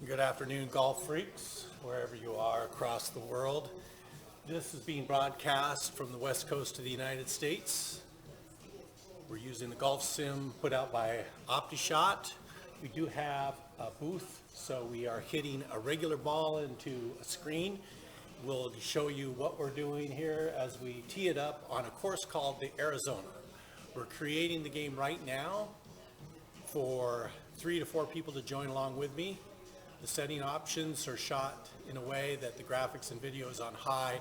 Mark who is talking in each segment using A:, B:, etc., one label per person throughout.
A: Good afternoon, golf freaks, wherever you are across the world. This is being broadcast from the west coast of the United States. We're using the golf sim put out by Optishot. We do have a booth, so we are hitting a regular ball into a screen. We'll show you what we're doing here as we tee it up on a course called the Arizona. We're creating the game right now for 3 to 4 people to join along with me. The setting options are shot in a way that the graphics and video is on high.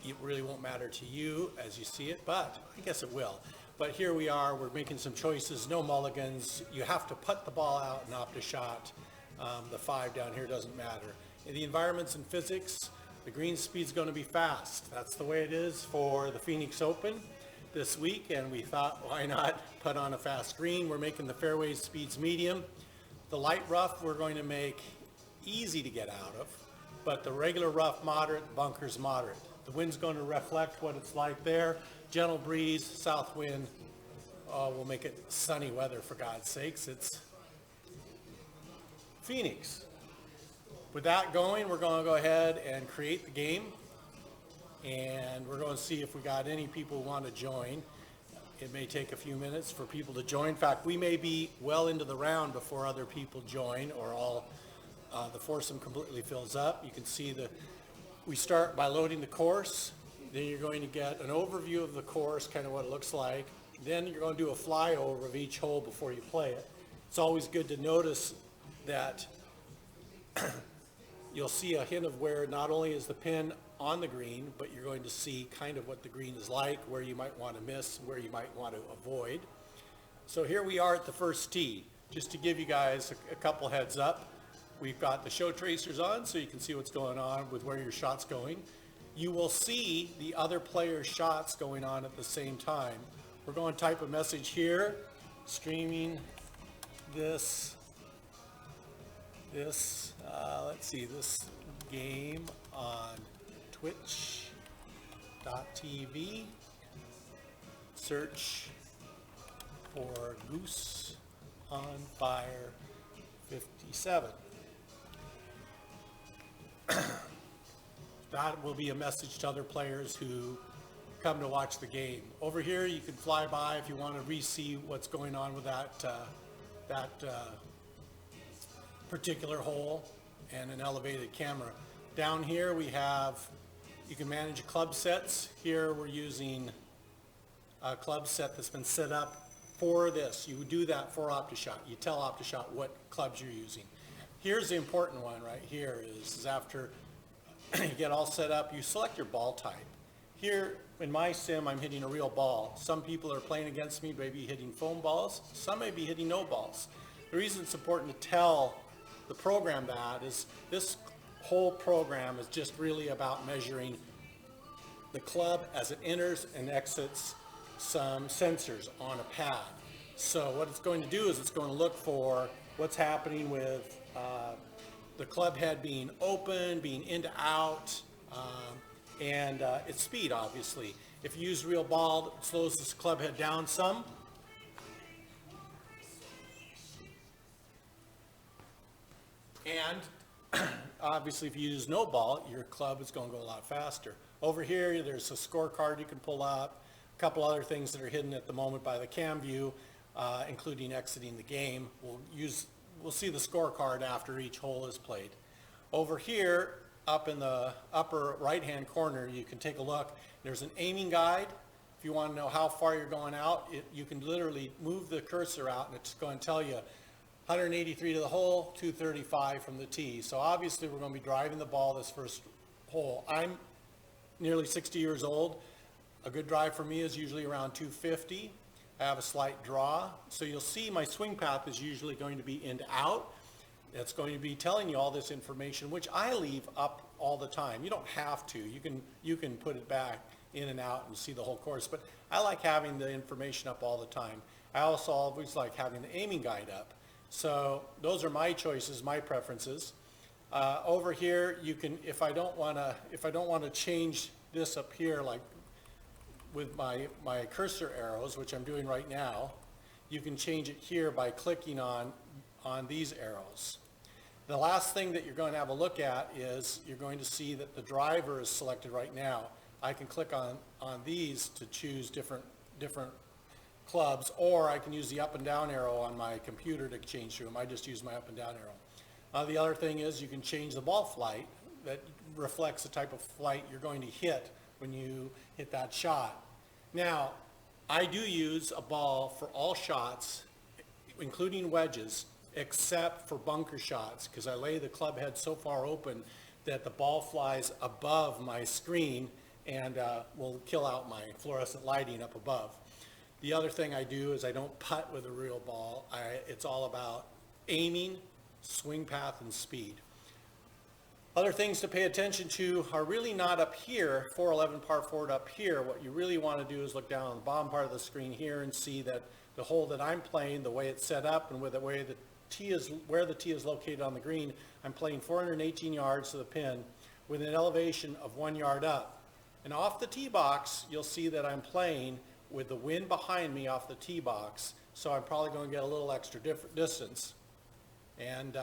A: It really won't matter to you as you see it, but I guess it will. But here we are, we're making some choices, no mulligans. You have to putt the ball out in Optishot. The 5 down here doesn't matter. In the environments and physics, the green speed's going to be fast. That's the way it is for the Phoenix Open this week, and we thought, why not put on a fast green? We're making the fairway speeds medium. The light rough we're going to make easy to get out of, but the regular rough moderate, bunkers moderate. The wind's going to reflect what it's like there. Gentle breeze, south wind. We'll make it sunny weather, for God's sakes. It's Phoenix. With that going, we're going to go ahead and create the game, and we're going to see if we got any people who want to join. It may take a few minutes for people to join. In fact, we may be well into the round before other people join, or all the foursome completely fills up. You can see we start by loading the course. Then you're going to get an overview of the course, kind of what it looks like. Then you're going to do a flyover of each hole before you play it. It's always good to notice that you'll see a hint of where not only is the pin on the green, but you're going to see kind of what the green is like, where you might want to miss, where you might want to avoid. So here we are at the first tee. Just to give you guys a couple heads up, we've got the show tracers on so you can see what's going on with where your shot's going. You will see the other player's shots going on at the same time. We're going to type a message here, streaming this game on twitch.tv. Search for Goose on Fire 57. That will be a message to other players who come to watch the game. Over here, you can fly by if you want to re-see what's going on with that particular hole and an elevated camera. Down here, you can manage club sets. Here, we're using a club set that's been set up for this. You would do that for Optishot. You tell Optishot what clubs you're using. Here's the important one right here is after you get all set up, you select your ball type. Here in my sim, I'm hitting a real ball. Some people are playing against me, maybe hitting foam balls. Some may be hitting no balls. The reason it's important to tell the program that is this whole program is just really about measuring the club as it enters and exits some sensors on a pad. So what it's going to do is it's going to look for what's happening with the club head being open, being into out, and its speed, obviously. If you use real ball, it slows this club head down some. And obviously, if you use no ball, your club is going to go a lot faster. Over here, there's a scorecard you can pull up, a couple other things that are hidden at the moment by the cam view, including exiting the game. We'll see the scorecard after each hole is played. Over here, up in the upper right-hand corner, you can take a look. There's an aiming guide. If you want to know how far you're going out, you can literally move the cursor out, and it's going to tell you 183 to the hole, 235 from the tee. So obviously, we're going to be driving the ball this first hole. I'm nearly 60 years old. A good drive for me is usually around 250. I have a slight draw, so you'll see my swing path is usually going to be in to out. It's going to be telling you all this information, which I leave up all the time. You don't have to. You can put it back in and out and see the whole course, but I like having the information up all the time. I also always like having the aiming guide up. So those are my choices, my preferences. Over here, you can, if I don't want to change this up here, like with my cursor arrows, which I'm doing right now, you can change it here by clicking on these arrows. The last thing that you're going to have a look at is you're going to see that the driver is selected right now. I can click on these to choose different clubs, or I can use the up and down arrow on my computer to change through them. I just use my up and down arrow. The other thing is you can change the ball flight that reflects the type of flight you're going to hit when you hit that shot. Now, I do use a ball for all shots, including wedges, except for bunker shots, because I lay the club head so far open that the ball flies above my screen and will kill out my fluorescent lighting up above. The other thing I do is I don't putt with a real ball. It's all about aiming, swing path, and speed. Other things to pay attention to are really not up here, 411 par 4 up here. What you really want to do is look down on the bottom part of the screen here and see that the hole that I'm playing, the way it's set up and with the way the tee is, where the tee is located on the green, I'm playing 418 yards to the pin with an elevation of 1 yard up. And off the tee box, you'll see that I'm playing with the wind behind me off the tee box, so I'm probably going to get a little extra distance. And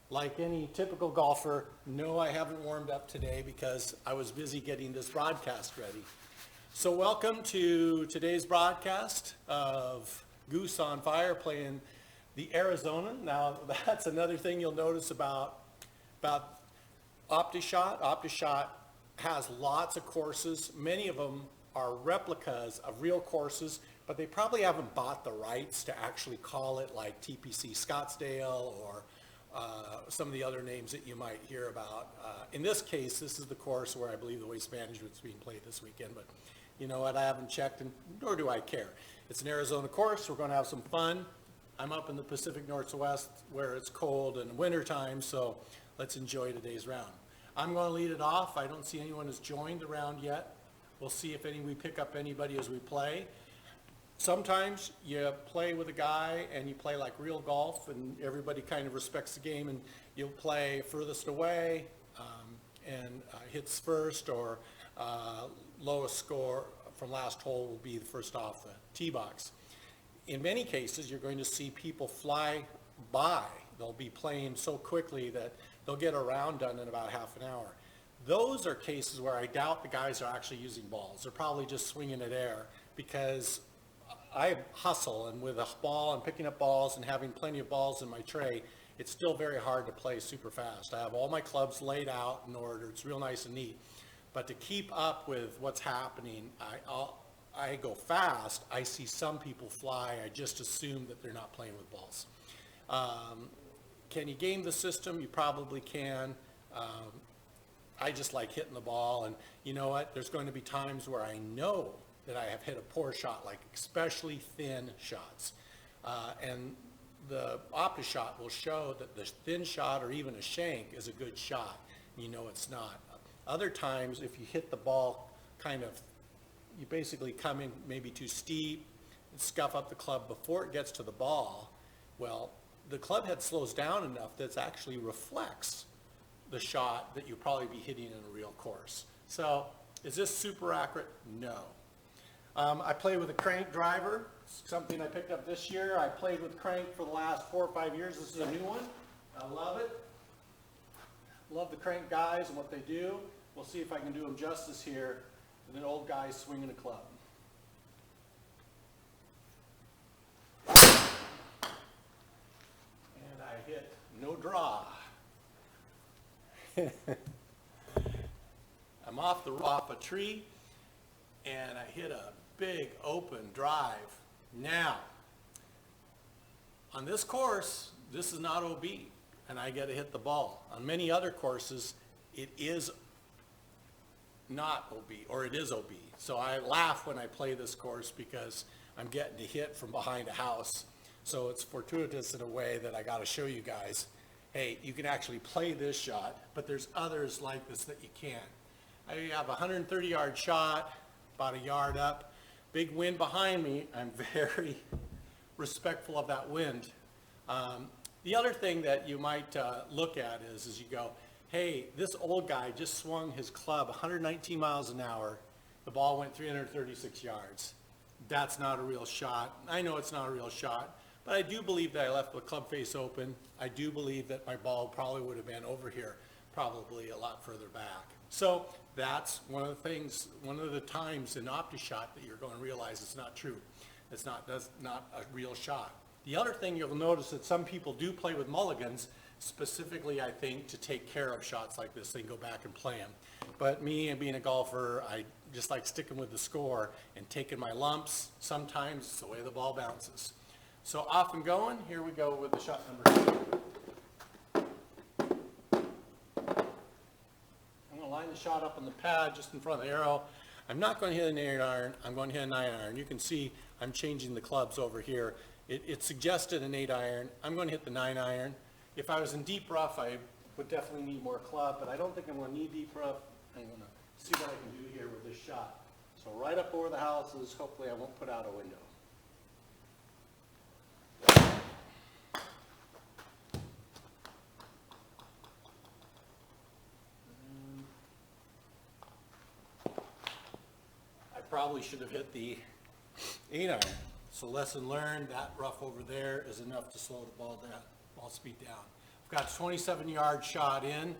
A: like any typical golfer, no, I haven't warmed up today because I was busy getting this broadcast ready. So welcome to today's broadcast of Goose on Fire playing the Arizona. Now that's another thing you'll notice about Optishot. Optishot has lots of courses. Many of them are replicas of real courses, but they probably haven't bought the rights to actually call it like TPC Scottsdale or some of the other names that you might hear about. In this case, this is the course where I believe the Waste Management is being played this weekend, but you know what, I haven't checked, and nor do I care. It's an Arizona course. We're going to have some fun. I'm up in the Pacific Northwest where it's cold and winter time, so let's enjoy today's round. I'm going to lead it off. I don't see anyone who's joined the round yet. We'll see if we pick up anybody as we play. Sometimes you play with a guy and you play like real golf and everybody kind of respects the game and you'll play furthest away and hits first, or lowest score from last hole will be the first off the tee box. In many cases, you're going to see people fly by. They'll be playing so quickly that they'll get a round done in about half an hour. Those are cases where I doubt the guys are actually using balls. They're probably just swinging at air, because I hustle, and with a ball and picking up balls and having plenty of balls in my tray, it's still very hard to play super fast. I have all my clubs laid out in order. It's real nice and neat. But to keep up with what's happening, I go fast. I see some people fly. I just assume that they're not playing with balls. Can you game the system? You probably can. I just like hitting the ball, and you know what? There's going to be times where I know that I have hit a poor shot, like especially thin shots. And the Optishot will show that the thin shot or even a shank is a good shot. You know it's not. Other times, if you hit the ball you basically come in maybe too steep, and scuff up the club before it gets to the ball, well, the club head slows down enough that it actually reflects the shot that you'll probably be hitting in a real course. So is this super accurate? No. I play with a crank driver, something I picked up this year. I played with crank for the last 4 or 5 years. This is a new one. I love it. Love the crank guys and what they do. We'll see if I can do them justice here with an old guy swinging a club. And I hit no draw. I'm off a tree, and I hit a big open drive. Now, on this course, this is not OB, and I get to hit the ball. On many other courses, it is not OB, or it is OB. So I laugh when I play this course because I'm getting to hit from behind a house. So it's fortuitous in a way that I got to show you guys, hey, you can actually play this shot, but there's others like this that you can't. I have a 130-yard shot, about a yard up, big wind behind me. I'm very respectful of that wind. The other thing that you might look at is you go, hey, this old guy just swung his club 119 miles an hour. The ball went 336 yards. That's not a real shot. I know it's not a real shot, But I do believe that I left the club face open. I do believe that my ball probably would have been over here, probably a lot further back. So that's one of the things, one of the times in Optishot that you're going to realize it's not true. It's not a real shot. The other thing you'll notice that some people do play with mulligans, specifically I think to take care of shots like this. They can go back and play them. But me and being a golfer, I just like sticking with the score and taking my lumps. Sometimes it's the way the ball bounces. So off and going, here we go with the shot number 2. I'm going to line the shot up on the pad just in front of the arrow. I'm not going to hit an 8-iron, I'm going to hit a 9-iron. You can see I'm changing the clubs over here. It suggested an 8-iron. I'm going to hit the 9-iron. If I was in deep rough, I would definitely need more club, but I don't think I'm going to need deep rough. I'm going to see what I can do here with this shot. So right up over the houses, hopefully I won't put out a window. I probably should have hit the 8-iron. So lesson learned, that rough over there is enough to slow the ball speed down. I've got a 27-yard shot in,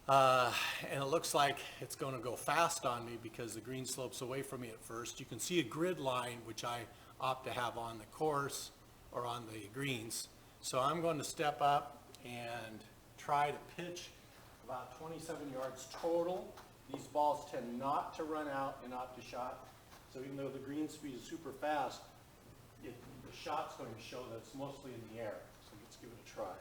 A: and it looks like it's going to go fast on me because the green slopes away from me at first. You can see a grid line, which I opt to have on the course or on the greens. So I'm going to step up and try to pitch about 27 yards total. These balls tend not to run out in Optishot. So even though the green speed is super fast, the shot's going to show that it's mostly in the air. So let's give it a try.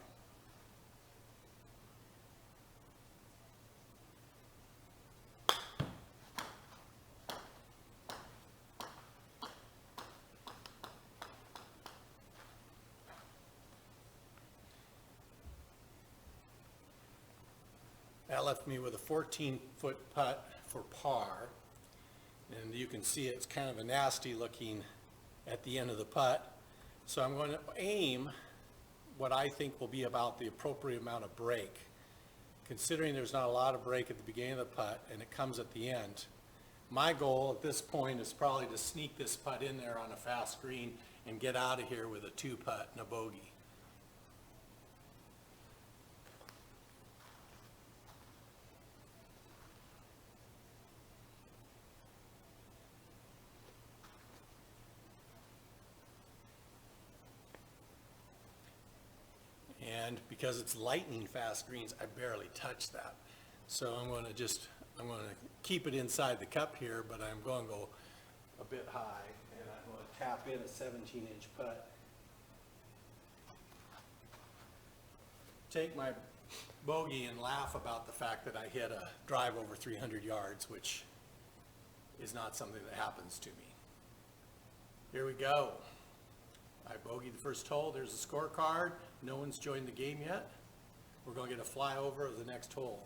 A: That left me with a 14-foot putt for par. And you can see it's kind of a nasty looking at the end of the putt. So I'm going to aim what I think will be about the appropriate amount of break. Considering there's not a lot of break at the beginning of the putt and it comes at the end. My goal at this point is probably to sneak this putt in there on a fast green and get out of here with a 2-putt and a bogey. And because it's lightning fast greens, I barely touch that. So I'm going to keep it inside the cup here, but I'm going to go a bit high, and I'm going to tap in a 17-inch putt. Take my bogey and laugh about the fact that I hit a drive over 300 yards, which is not something that happens to me. Here we go. I bogeyed the first hole. There's a scorecard. No one's joined the game yet. We're going to get a flyover of the next hole.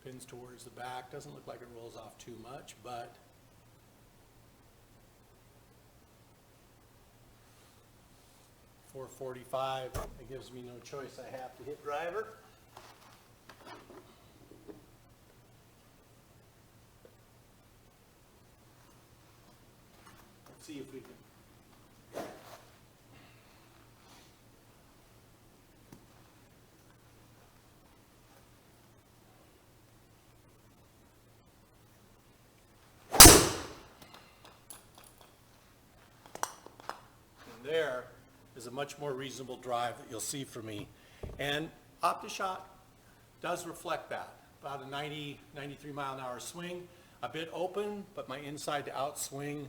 A: Pins towards the back. Doesn't look like it rolls off too much, but .445. It gives me no choice. I have to hit driver. See if we can. And there is a much more reasonable drive that you'll see from me. And Optishot does reflect that. About a 90, 93 mile an hour swing, a bit open, but my inside to out swing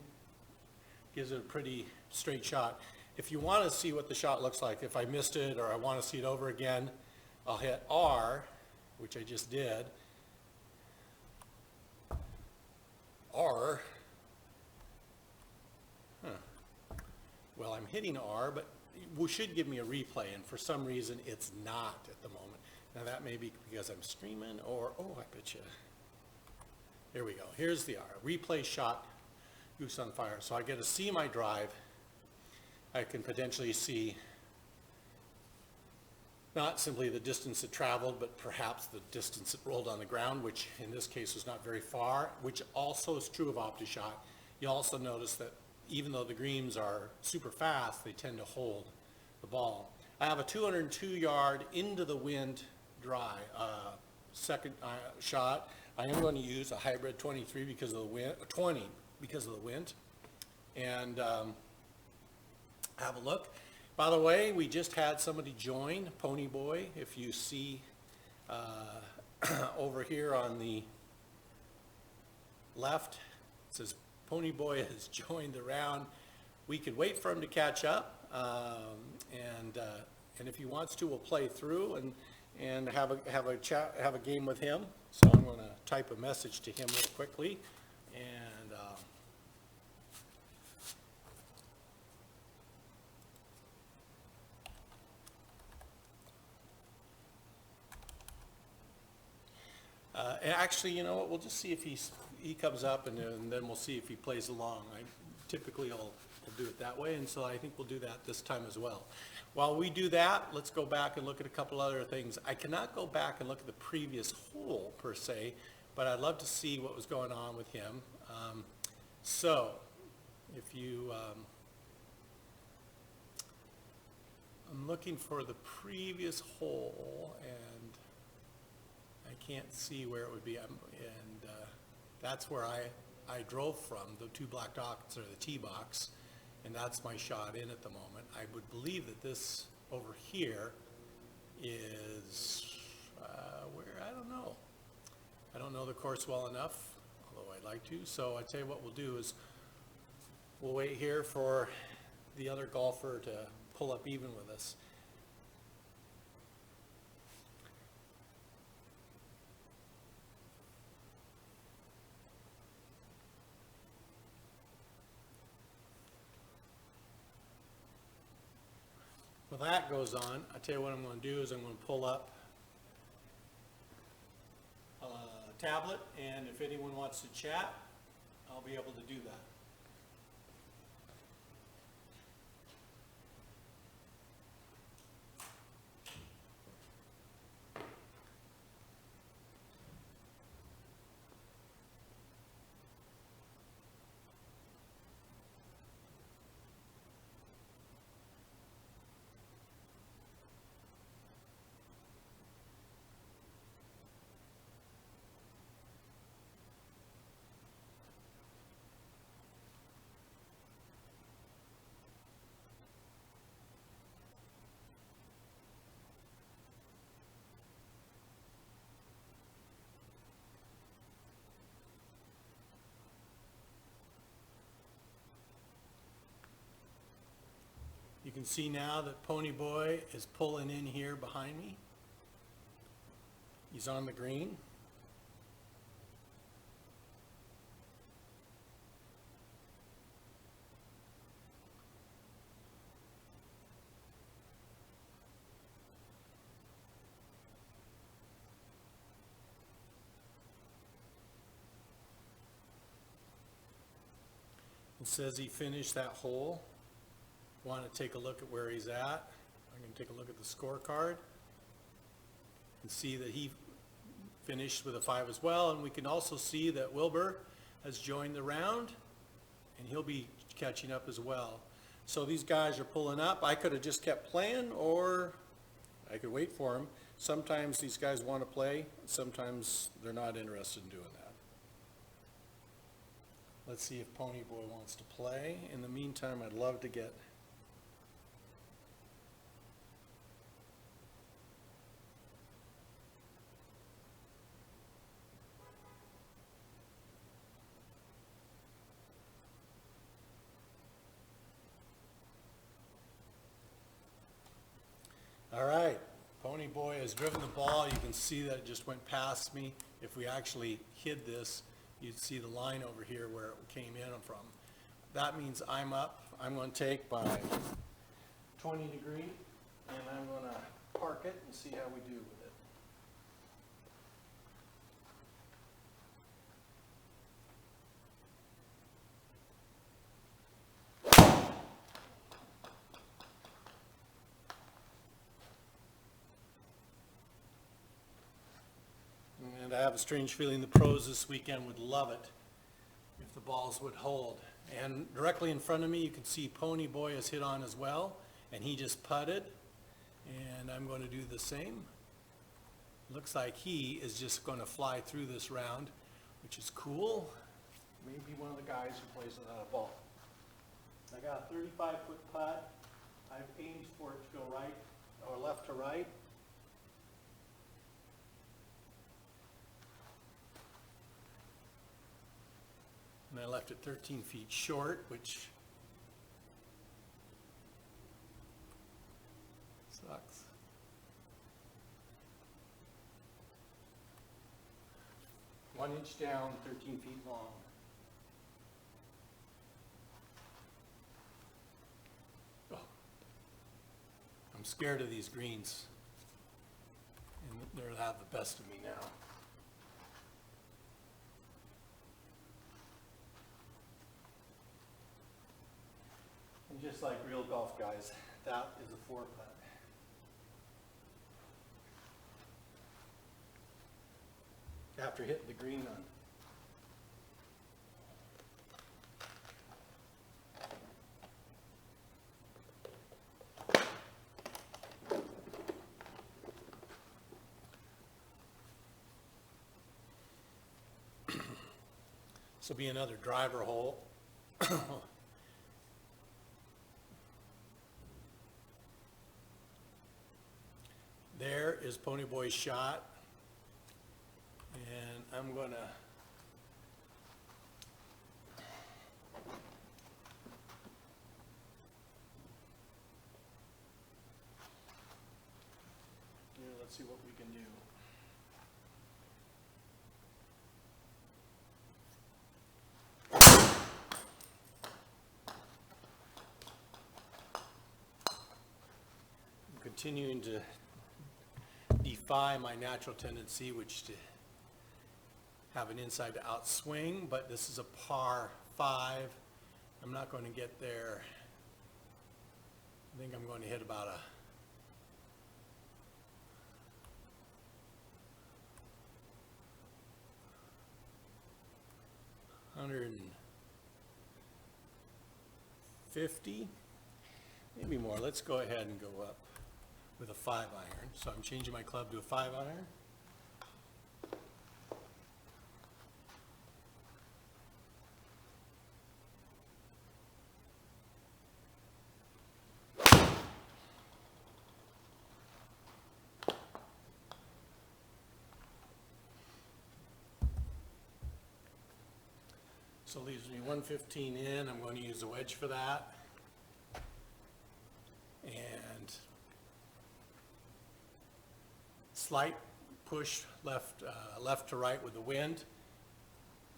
A: gives it a pretty straight shot. If you want to see what the shot looks like, if I missed it or I want to see it over again, I'll hit R, which I just did. R. Well, I'm hitting R, but it should give me a replay, and for some reason it's not at the moment. Now that may be because I'm streaming, or, oh, I bet you. Here we go. Here's the R. Replay shot. Goose on fire. So I get to see my drive. I can potentially see not simply the distance it traveled, but perhaps the distance it rolled on the ground, which in this case was not very far, which also is true of Optishot. You also notice that even though the greens are super fast, they tend to hold the ball. I have a 202 yard into the wind dry second shot. I am going to use a hybrid 23 because of the wind, 20 because of the wind, and have a look. By the way, we just had somebody join, Pony Boy. If you see over here on the left, it says Pony Boy has joined the round. We could wait for him to catch up, and if he wants to, we'll play through and have a chat, have a game with him. So I'm going to type a message to him real quickly, and and actually, you know what, we'll just see if he comes up, and then we'll see if he plays along. I typically will do it that way, and so I think we'll do that this time as well. While we do that, let's go back and look at a couple other things. I cannot go back and look at the previous hole per se, but I'd love to see what was going on with him. So if you, I'm looking for the previous hole, and I can't see where it would be, and that's where I drove from, the two black dots or the tee box, and that's my shot in at the moment. I would believe that this over here is where, I don't know. I don't know the course well enough, although I'd like to. So I tell you what we'll do is we'll wait here for the other golfer to pull up even with us. While that goes on, I tell you what I'm going to do is I'm going to pull up a tablet, and if anyone wants to chat, I'll be able to do that. You can see now that Pony Boy is pulling in here behind me. He's on the green. It says he finished that hole. Want to take a look at where he's at. I'm going to take a look at the scorecard and see that he finished with a 5 as well. And we can also see that Wilbur has joined the round, and he'll be catching up as well. So these guys are pulling up. I could have just kept playing, or I could wait for them. Sometimes these guys want to play. Sometimes they're not interested in doing that. Let's see if Pony Boy wants to play. In the meantime, I'd love to get all right, Pony Boy has driven the ball. You can see that it just went past me. If we actually hid this, you'd see the line over here where it came in from. That means I'm up. I'm going to take my 20 degree, and I'm going to park it and see how we do with it. And I have a strange feeling the pros this weekend would love it if the balls would hold. And directly in front of me, you can see Pony Boy has hit on as well, and he just putted. And I'm going to do the same. Looks like he is just going to fly through this round, which is cool. Maybe one of the guys who plays without a ball. I got a 35-foot putt. I've aimed for it to go right or left to right. And I left it 13 feet short, which sucks. One inch down, 13 feet long. Oh. I'm scared of these greens, and they'll have the best of me now. And just like real golf guys, that is a 4-putt. After hitting the green on. This will be another driver hole. There is Pony Boy's shot. And I'm going to let's see what we can do. I'm continuing to defy my natural tendency, which to have an inside to out swing, but this is a par 5. I'm not going to get there. I think I'm going to hit about a 150, maybe more. Let's go ahead and go up with a 5-iron. So I'm changing my club to a 5-iron. So leaves me 115 in. I'm going to use a wedge for that. And slight push left to right with the wind.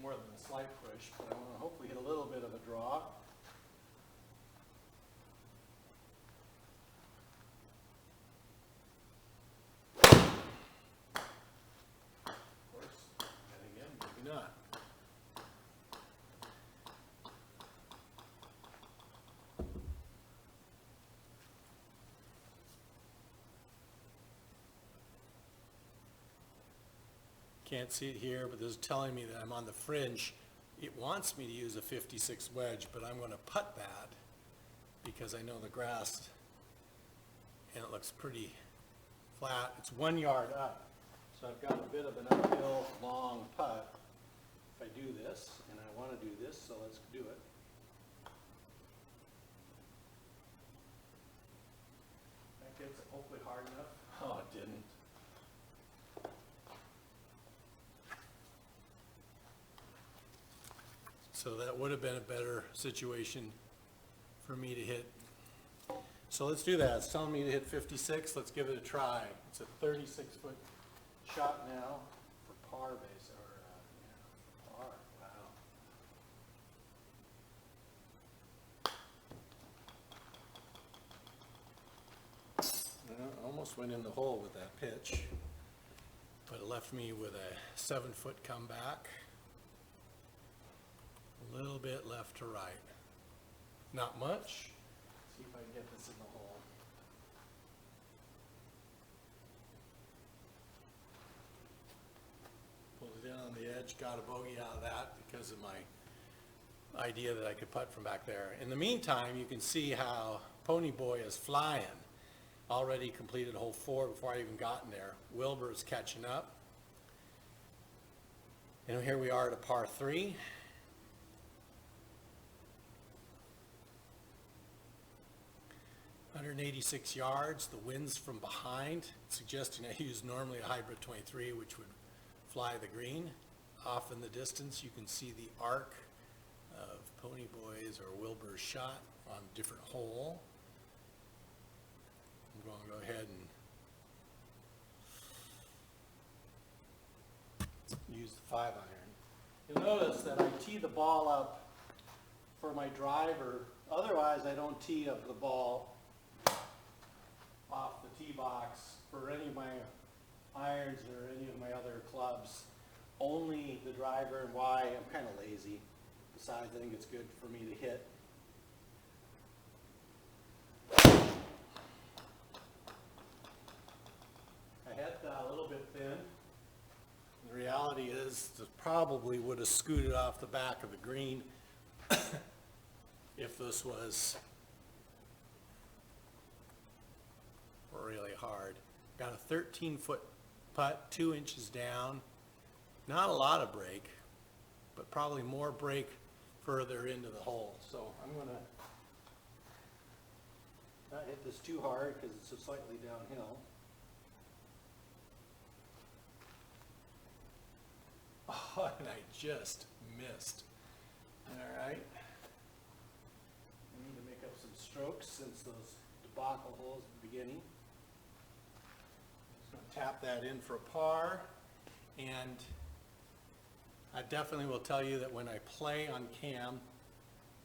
A: More than a slight push, but I want to hopefully hit a little bit of a draw. Of course, and again, maybe not. Can't see it here, but this is telling me that I'm on the fringe. It wants me to use a 56 wedge, but I'm going to putt that because I know the grass and it looks pretty flat. It's 1 yard up, so I've got a bit of an uphill long putt if I do this, and I want to do this, so let's do it. That gets it hopefully hard enough. Oh, it didn't. So that would have been a better situation for me to hit. So let's do that. It's telling me to hit 56. Let's give it a try. It's a 36-foot shot now for par base, or yeah, par. Wow. Well, almost went in the hole with that pitch, but it left me with a 7-foot comeback. A little bit left to right. Not much. See if I can get this in the hole. on the edge, got a bogey out of that because of my idea that I could putt from back there. In the meantime, you can see how Pony Boy is flying. Already completed hole 4 before I even gotten there. Wilbur is catching up. And here we are at a par 3. .186 yards. The wind's from behind, suggesting I use normally a hybrid 23, which would fly the green. Off in the distance, you can see the arc of Pony Boy's or Wilbur's shot on a different hole. I'm going to go ahead and use the 5-iron. You'll notice that I tee the ball up for my driver. Otherwise, I don't tee up the ball off the tee box for any of my irons or any of my other clubs. Only the driver, and why? I'm kind of lazy. Besides, I think it's good for me to hit. I hit that a little bit thin. The reality is this probably would have scooted off the back of the green if this was really hard. Got a 13-foot putt, 2 inches down. Not a lot of break, but probably more break further into the hole. So I'm going to not hit this too hard because it's so slightly downhill. Oh, and I just missed. All right. I need to make up some strokes since those debacle holes at the beginning. Just going to tap that in for a par. And I definitely will tell you that when I play on cam,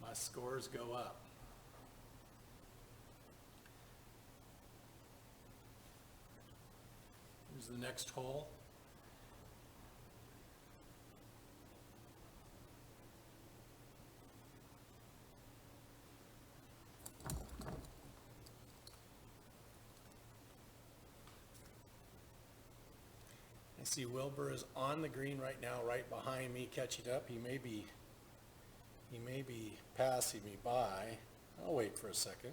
A: my scores go up. Here's the next hole. I see Wilbur is on the green right now, right behind me, catching up. He may be passing me by. I'll wait for a second.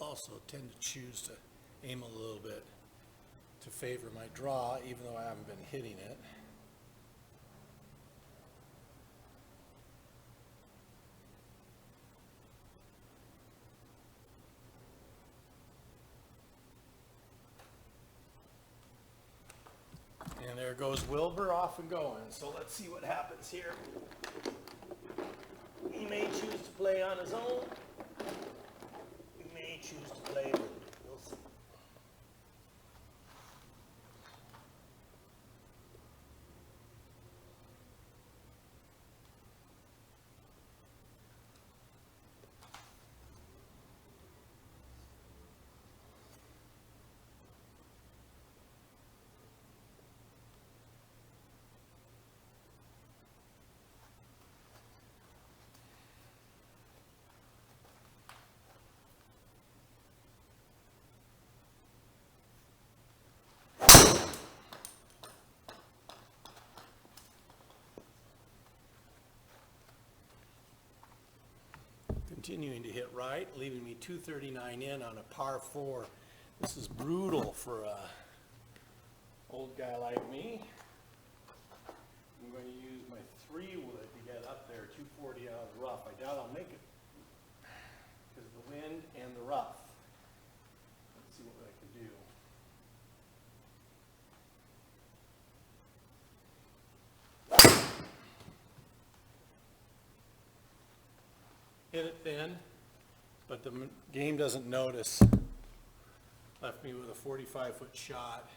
A: I also tend to choose to aim a little bit to favor my draw, even though I haven't been hitting it. And there goes Wilbur off and going. So let's see what happens here. He may choose to play on his own. He may choose to play with me. We'll see. Continuing to hit right, leaving me 239 in on a par 4. This is brutal for a old guy like me. I'm going to use my 3-wood to get up there, 240 out of the rough. I doubt I'll make it because of the wind and the rough. Let's see what I can do. Hit it thin, but the game doesn't notice. Left me with a 45-foot shot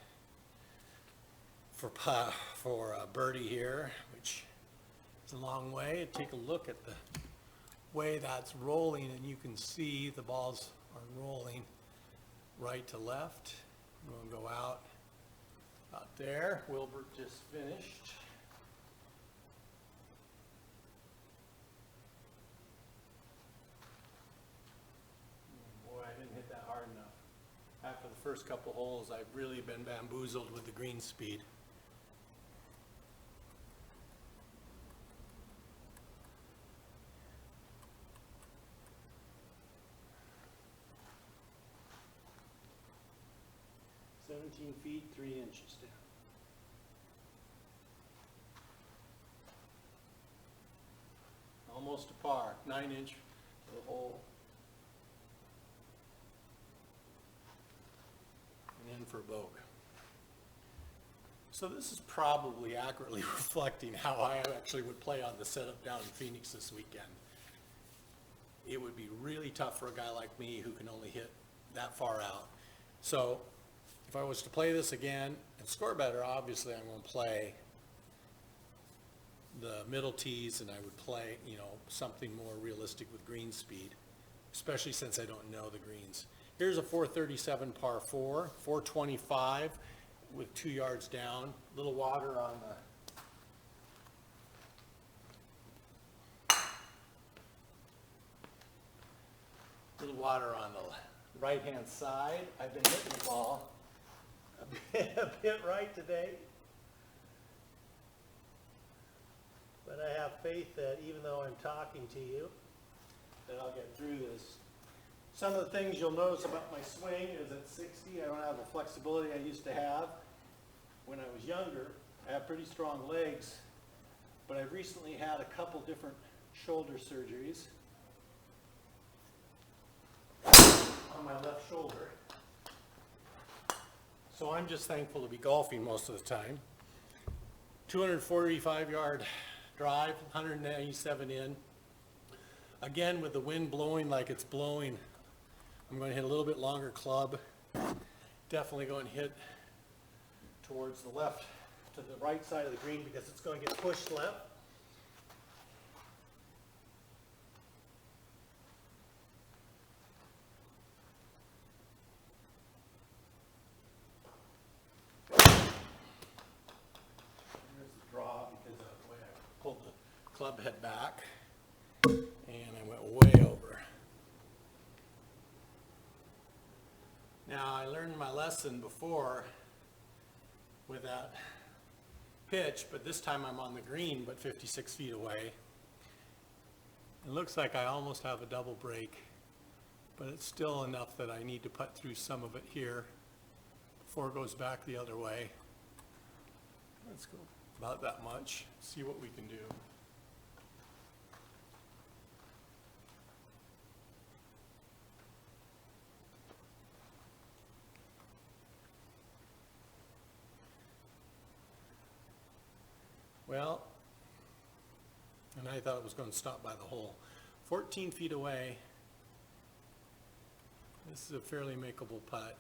A: for a birdie here, which is a long way. Take a look at the way that's rolling, and you can see the balls are rolling right to left. I'm going to go out there. Wilbur just finished. first couple holes, I've really been bamboozled with the green speed. .17 feet, 3 inches down. Almost a par, 9-inch for the hole. And in for a bogue. So this is probably accurately reflecting how I actually would play on the setup down in Phoenix this weekend. It would be really tough for a guy like me who can only hit that far out. So if I was to play this again and score better, obviously I'm going to play the middle tees, and I would play, you know, something more realistic with green speed, especially since I don't know the greens. Here's a 437 par 4, 425 with 2 yards down, little water on the right-hand side. I've been hitting the ball a bit right today. But I have faith that even though I'm talking to you, that I'll get through this. Some of the things you'll notice about my swing is at 60, I don't have the flexibility I used to have when I was younger. I have pretty strong legs, but I've recently had a couple different shoulder surgeries on my left shoulder. So I'm just thankful to be golfing most of the time. 245-yard drive, 197 in. Again, with the wind blowing like it's blowing, I'm going to hit a little bit longer club. Definitely going to hit towards the left, to the right side of the green, because it's going to get pushed left. Club head back, and I went way over. Now, I learned my lesson before with that pitch, but this time I'm on the green, but 56 feet away. It looks like I almost have a double break, but it's still enough that I need to putt through some of it here before it goes back the other way. Let's go about that much, see what we can do. Well, and I thought it was going to stop by the hole. 14 feet away. This is a fairly makeable putt.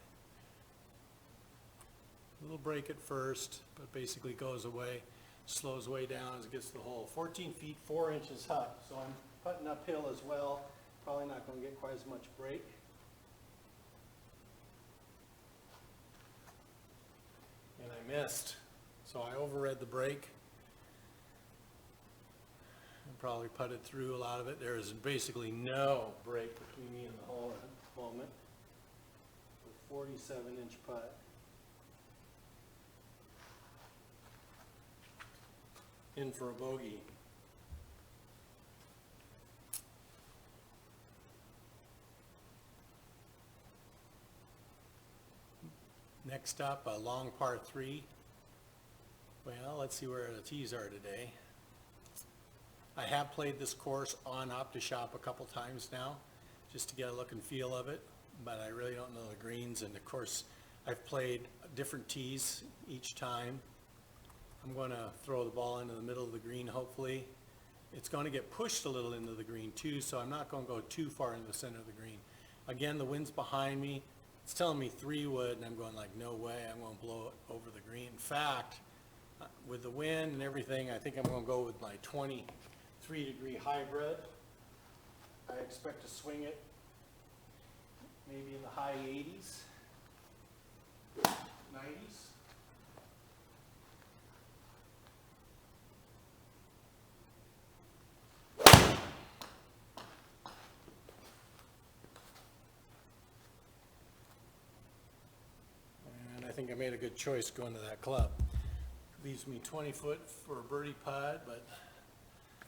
A: A little break at first, but basically goes away, slows way down as it gets to the hole. 14 feet, 4 inches high. So I'm putting uphill as well. Probably not going to get quite as much break. And I missed. So I overread the break. Probably putted through a lot of it. There is basically no break between me and the hole at the moment. A 47-inch putt. In for a bogey. Next up, a long par 3. Well, let's see where the tees are today. I have played this course on Optishot a couple times now, just to get a look and feel of it, but I really don't know the greens, and of course I've played different tees each time. I'm going to throw the ball into the middle of the green, hopefully. It's going to get pushed a little into the green too, so I'm not going to go too far into the center of the green. Again, the wind's behind me. It's telling me 3 wood, and I'm going like, no way, I'm going to blow it over the green. In fact, with the wind and everything, I think I'm going to go with my 23-degree hybrid. I expect to swing it maybe in the high 80s, 90s. made a good choice going to that club. Leaves me 20 foot for a birdie putt, but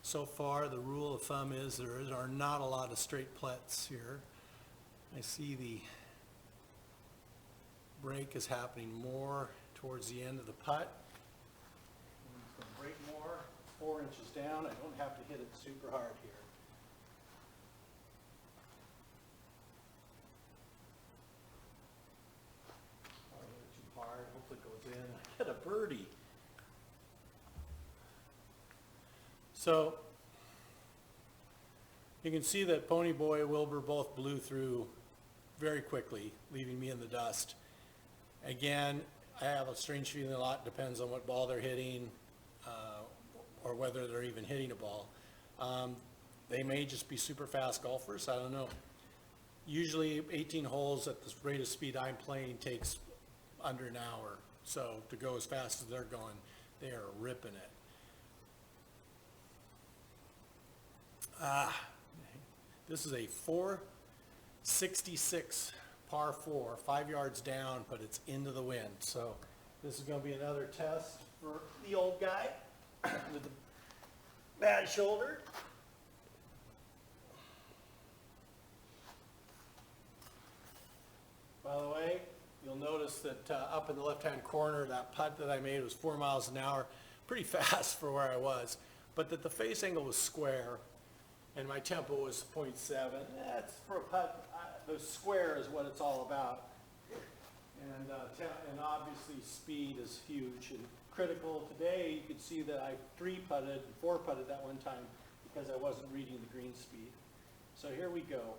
A: so far the rule of thumb is there are not a lot of straight putts here. I see the break is happening more towards the end of the putt. It's going to break more, 4 inches down. I don't have to hit it super hard here. I don't hit it too hard. Hopefully it goes in. I hit a birdie. So you can see that Pony Boy, Wilbur both blew through very quickly, leaving me in the dust. Again, I have a strange feeling a lot depends on what ball they're hitting, or whether they're even hitting a ball. They may just be super fast golfers, I don't know. Usually 18 holes at the rate of speed I'm playing takes under an hour. So to go as fast as they're going, they are ripping it. This is a 466 par 4, 5 yards down, but it's into the wind. So this is going to be another test for the old guy with the bad shoulder. By the way, you'll notice that up in the left-hand corner, that putt that I made was 4 miles an hour, pretty fast for where I was, but that the face angle was square and my tempo was 0.7. That's for a putt. The square is what it's all about. And obviously speed is huge and critical. Today you could see that I 3-putted and 4-putted that one time because I wasn't reading the green speed. So here we go.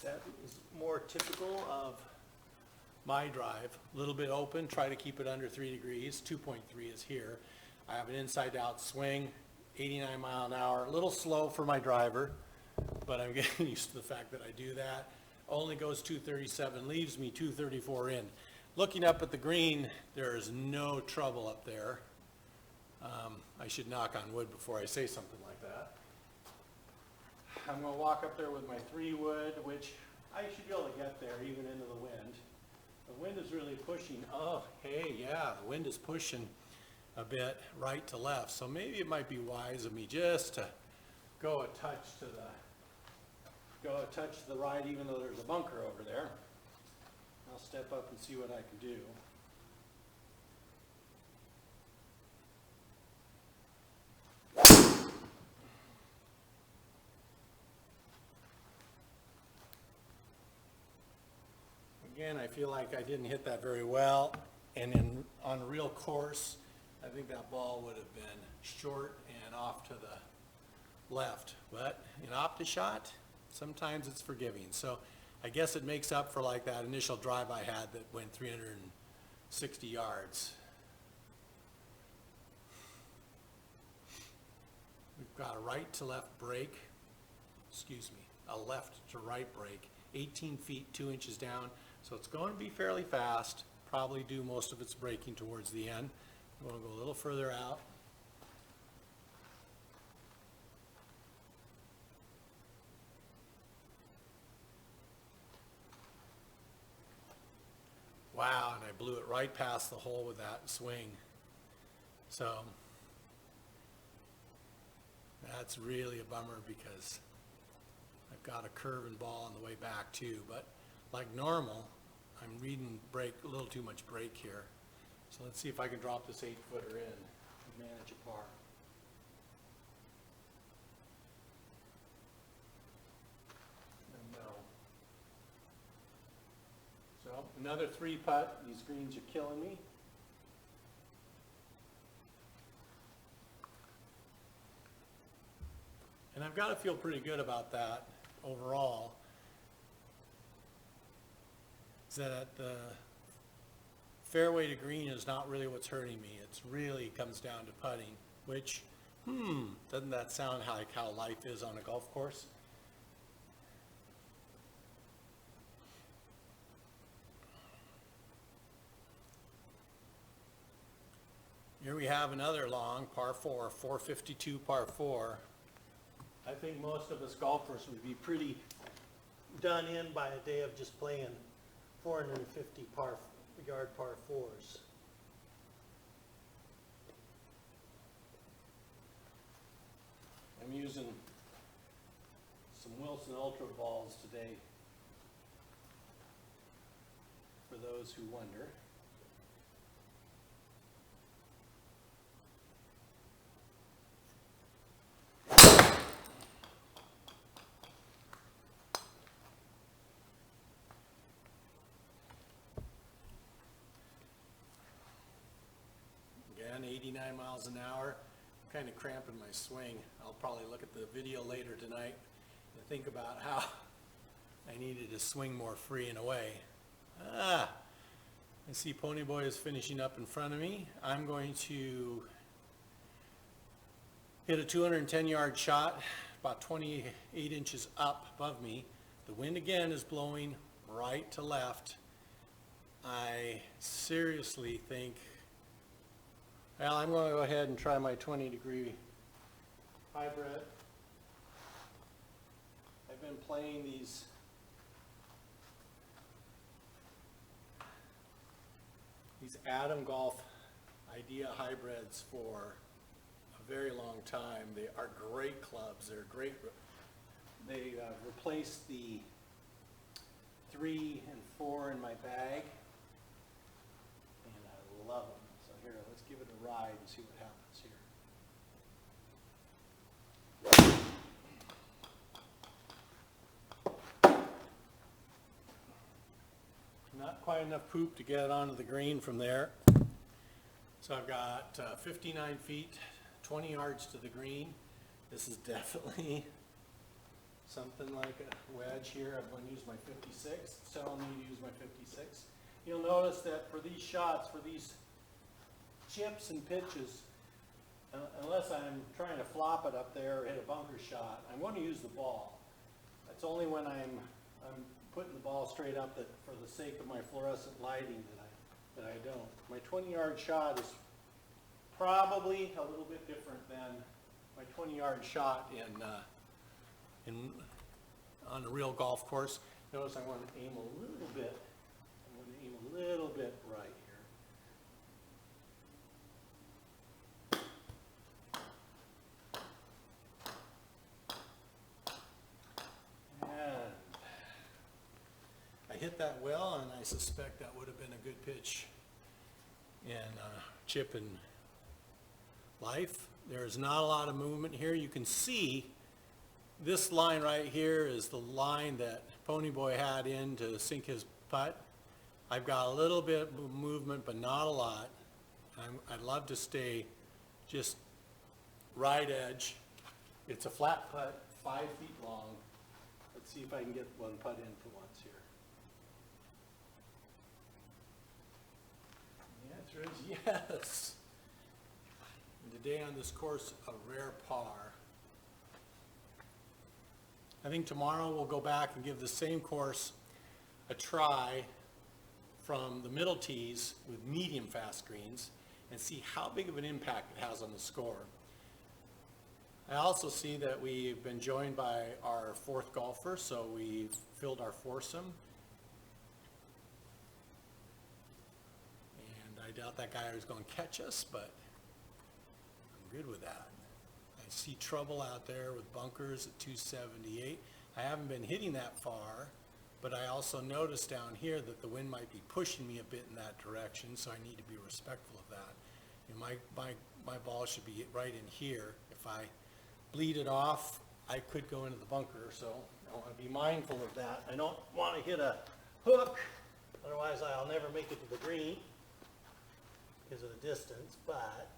A: That is more typical of my drive. A little bit open, try to keep it under 3 degrees. 2.3 is here. I have an inside out swing, 89 mile an hour. A little slow for my driver, but I'm getting used to the fact that I do that. Only goes 237, leaves me 234 in. Looking up at the green, there is no trouble up there. I should knock on wood before I say something like that. I'm going to walk up there with my 3-wood, which I should be able to get there even into the wind. The wind is really pushing. Oh, hey, yeah, the wind is pushing a bit right to left. So maybe it might be wise of me just to go a touch to the right, even though there's a bunker over there. I'll step up and see what I can do. Again, I feel like I didn't hit that very well, and on a real course, I think that ball would have been short and off to the left. But in Optishot, sometimes it's forgiving. So I guess it makes up for like that initial drive I had that went 360 yards. We've got a right to left break, a left to right break, 18 feet, 2 inches down. So it's going to be fairly fast, probably do most of its braking towards the end. I'm going to go a little further out. Wow, and I blew it right past the hole with that swing. So that's really a bummer because I've got a curving ball on the way back too, but like normal, I'm reading a little too much break here. So let's see if I can drop this 8-footer in and manage a par. No. So another 3-putt. These greens are killing me. And I've got to feel pretty good about that overall. That the fairway to green is not really what's hurting me. It's really comes down to putting, which, doesn't that sound like how life is on a golf course? Here we have another long par 4, 452 par 4. I think most of us golfers would be pretty done in by a day of just playing 450 yard par 4s. I'm using some Wilson Ultra balls today, for those who wonder. Again, 89 miles an hour. I'm kind of cramping my swing. I'll probably look at the video later tonight and think about how I needed to swing more free and away. I see Ponyboy is finishing up in front of me. I'm going to hit a 210-yard shot about 28 inches up above me. The wind again is blowing right to left. I seriously think, well, I'm going to go ahead and try my 20-degree hybrid. I've been playing these Atom Golf Idea hybrids for a very long time. They are great clubs. They're great. They replaced the 3 and 4 in my bag, and I love them. So here, let's give it a ride and see what happens here. Not quite enough poop to get onto the green from there. So I've got 59 feet, 20 yards to the green. This is definitely something like a wedge here. I'm going to use my 56. It's telling me to use my 56. You'll notice that for these shots, for these chips and pitches, unless I'm trying to flop it up there or hit a bunker shot, I'm going to use the ball. It's only when I'm putting the ball straight up that, for the sake of my fluorescent lighting, that I don't. My 20-yard shot is probably a little bit different than my 20-yard shot on a real golf course. Notice I want to aim a little bit. I'm going to aim a little bit right here. And I hit that well, and I suspect that would have been a good pitch in chip and life. There's not a lot of movement here. You can see this line right here is the line that Ponyboy had in to sink his putt. I've got a little bit of movement, but not a lot. I'd love to stay just right edge. It's a flat putt, 5 feet long. Let's see if I can get one putt in for once here. The answer is yes. And today on this course, a rare par. I think tomorrow we'll go back and give the same course a try from the middle tees with medium fast greens and see how big of an impact it has on the score. I also see that we've been joined by our 4th golfer, so we've filled our foursome. And I doubt that guy is going to catch us, but I'm good with that. I see trouble out there with bunkers at 278. I haven't been hitting that far, but I also noticed down here that the wind might be pushing me a bit in that direction, so I need to be respectful of that. And my ball should be right in here. If I bleed it off, I could go into the bunker, so I want to be mindful of that. I don't want to hit a hook, otherwise I'll never make it to the green because of the distance, but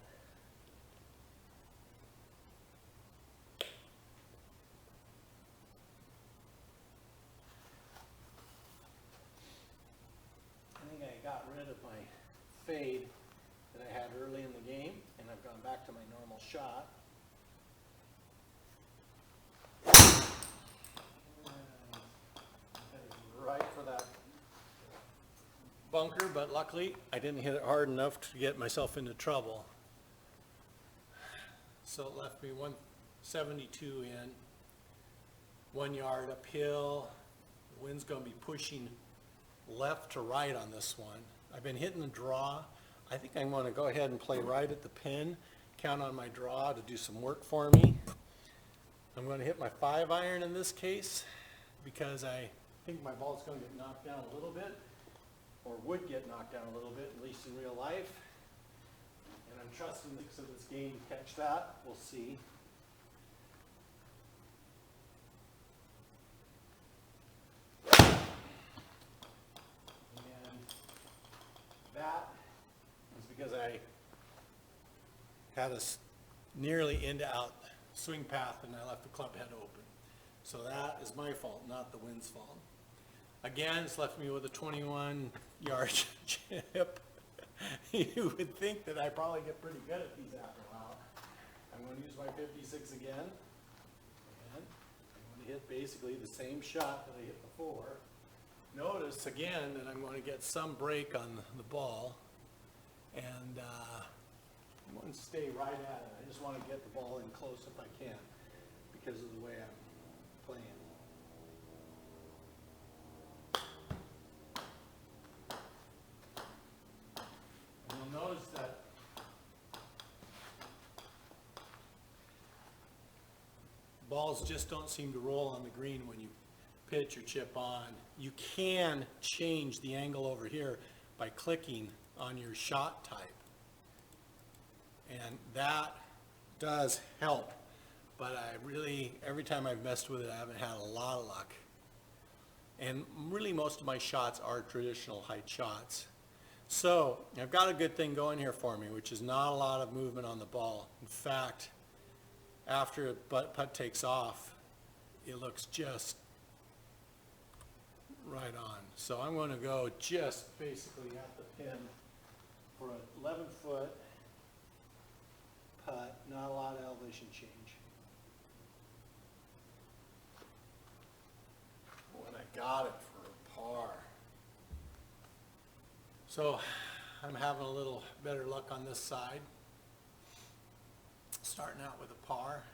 A: got rid of my fade that I had early in the game, and I've gone back to my normal shot. Right for that bunker, but luckily I didn't hit it hard enough to get myself into trouble. so it left me 172 in, 1 yard uphill. The wind's going to be pushing left to right on this one. I've been hitting the draw. I think I'm going to go ahead and play right at the pin, count on my draw to do some work for me. I'm going to hit my 5-iron in this case because I think my ball's going to get knocked down a little bit, or would get knocked down a little bit, at least in real life. And I'm trusting this game to catch that. We'll see. And that is because I had a nearly end-out swing path and I left the club head open. So that is my fault, not the wind's fault. Again, it's left me with a 21-yard chip. You would think that I probably get pretty good at these after a while. I'm going to use my 56 again. And I'm going to hit basically the same shot that I hit before. Notice again that I'm going to get some break on the ball. And I'm going to stay right at it. I just want to get the ball in close if I can because of the way I'm playing. And you'll notice that balls just don't seem to roll on the green when you pitch or chip on. You can change the angle over here by clicking on your shot type. And that does help, but I really, every time I've messed with it, I haven't had a lot of luck. And really most of my shots are traditional height shots. So I've got a good thing going here for me, which is not a lot of movement on the ball. In fact, after a putt takes off, it looks just right on. So I'm going to go just basically at the pin for an 11-foot putt, not a lot of elevation change. When I got it for a par. So I'm having a little better luck on this side. Starting out with a par.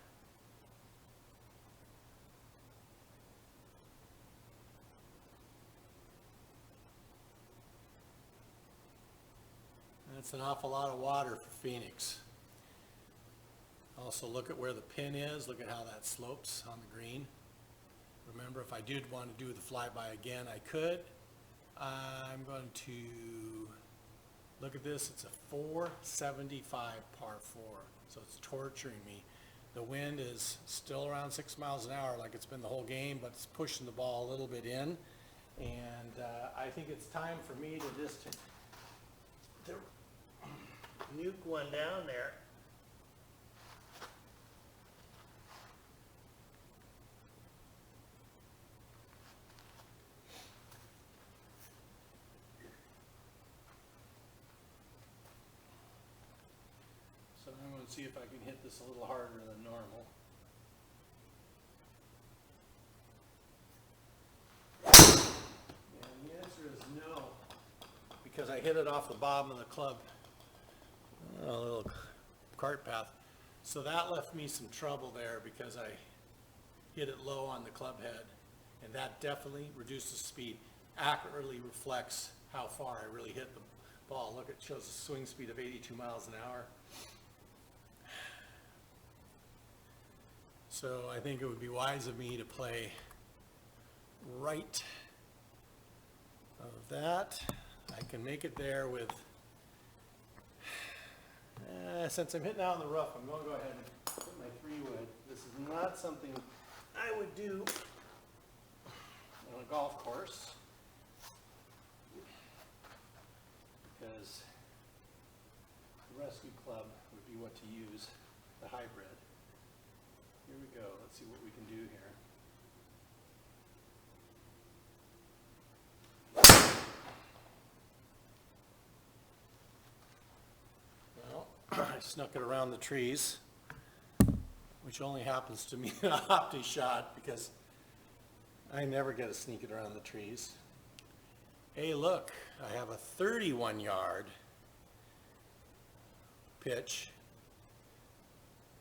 A: That's an awful lot of water for Phoenix. Also look at where the pin is, look at how that slopes on the green. Remember, if I did want to do the flyby again, I could. I'm going to look at this. It's a 475 par 4, so it's torturing me. The wind is still around 6 miles an hour like it's been the whole game, but it's pushing the ball a little bit in. And I think it's time for me to just nuke one down there. So I'm going to see if I can hit this a little harder than normal. And the answer is no, because I hit it off the bottom of the club, a little cart path. So that left me some trouble there because I hit it low on the club head, and that definitely reduces speed, accurately reflects how far I really hit the ball. Look, it shows a swing speed of 82 miles an hour. So I think it would be wise of me to play right of that. I can make it there with, since I'm hitting out in the rough, I'm going to go ahead and put my 3-wood. This is not something I would do on a golf course because the rescue club would be what to use, the hybrid. Here we go. Let's see what we can do here. Well, I snuck it around the trees, which only happens to me in an Optishot because I never get to sneak it around the trees. Hey, look, I have a 31-yard pitch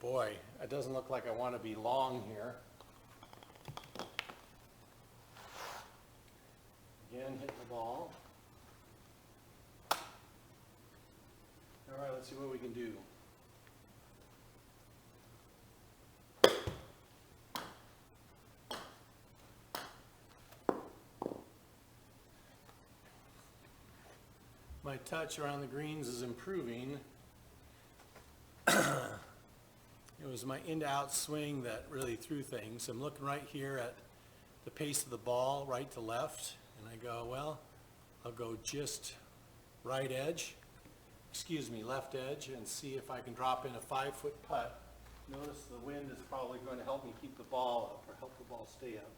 A: boy, it doesn't look like I want to be long here. Again, hitting the ball. All right, let's see what we can do. My touch around the greens is improving. It was my in-to-out swing that really threw things. I'm looking right here at the pace of the ball, right to left, and I go, well, I'll go just left edge, and see if I can drop in a 5-foot putt. Notice the wind is probably going to help me keep the ball up, or help the ball stay up.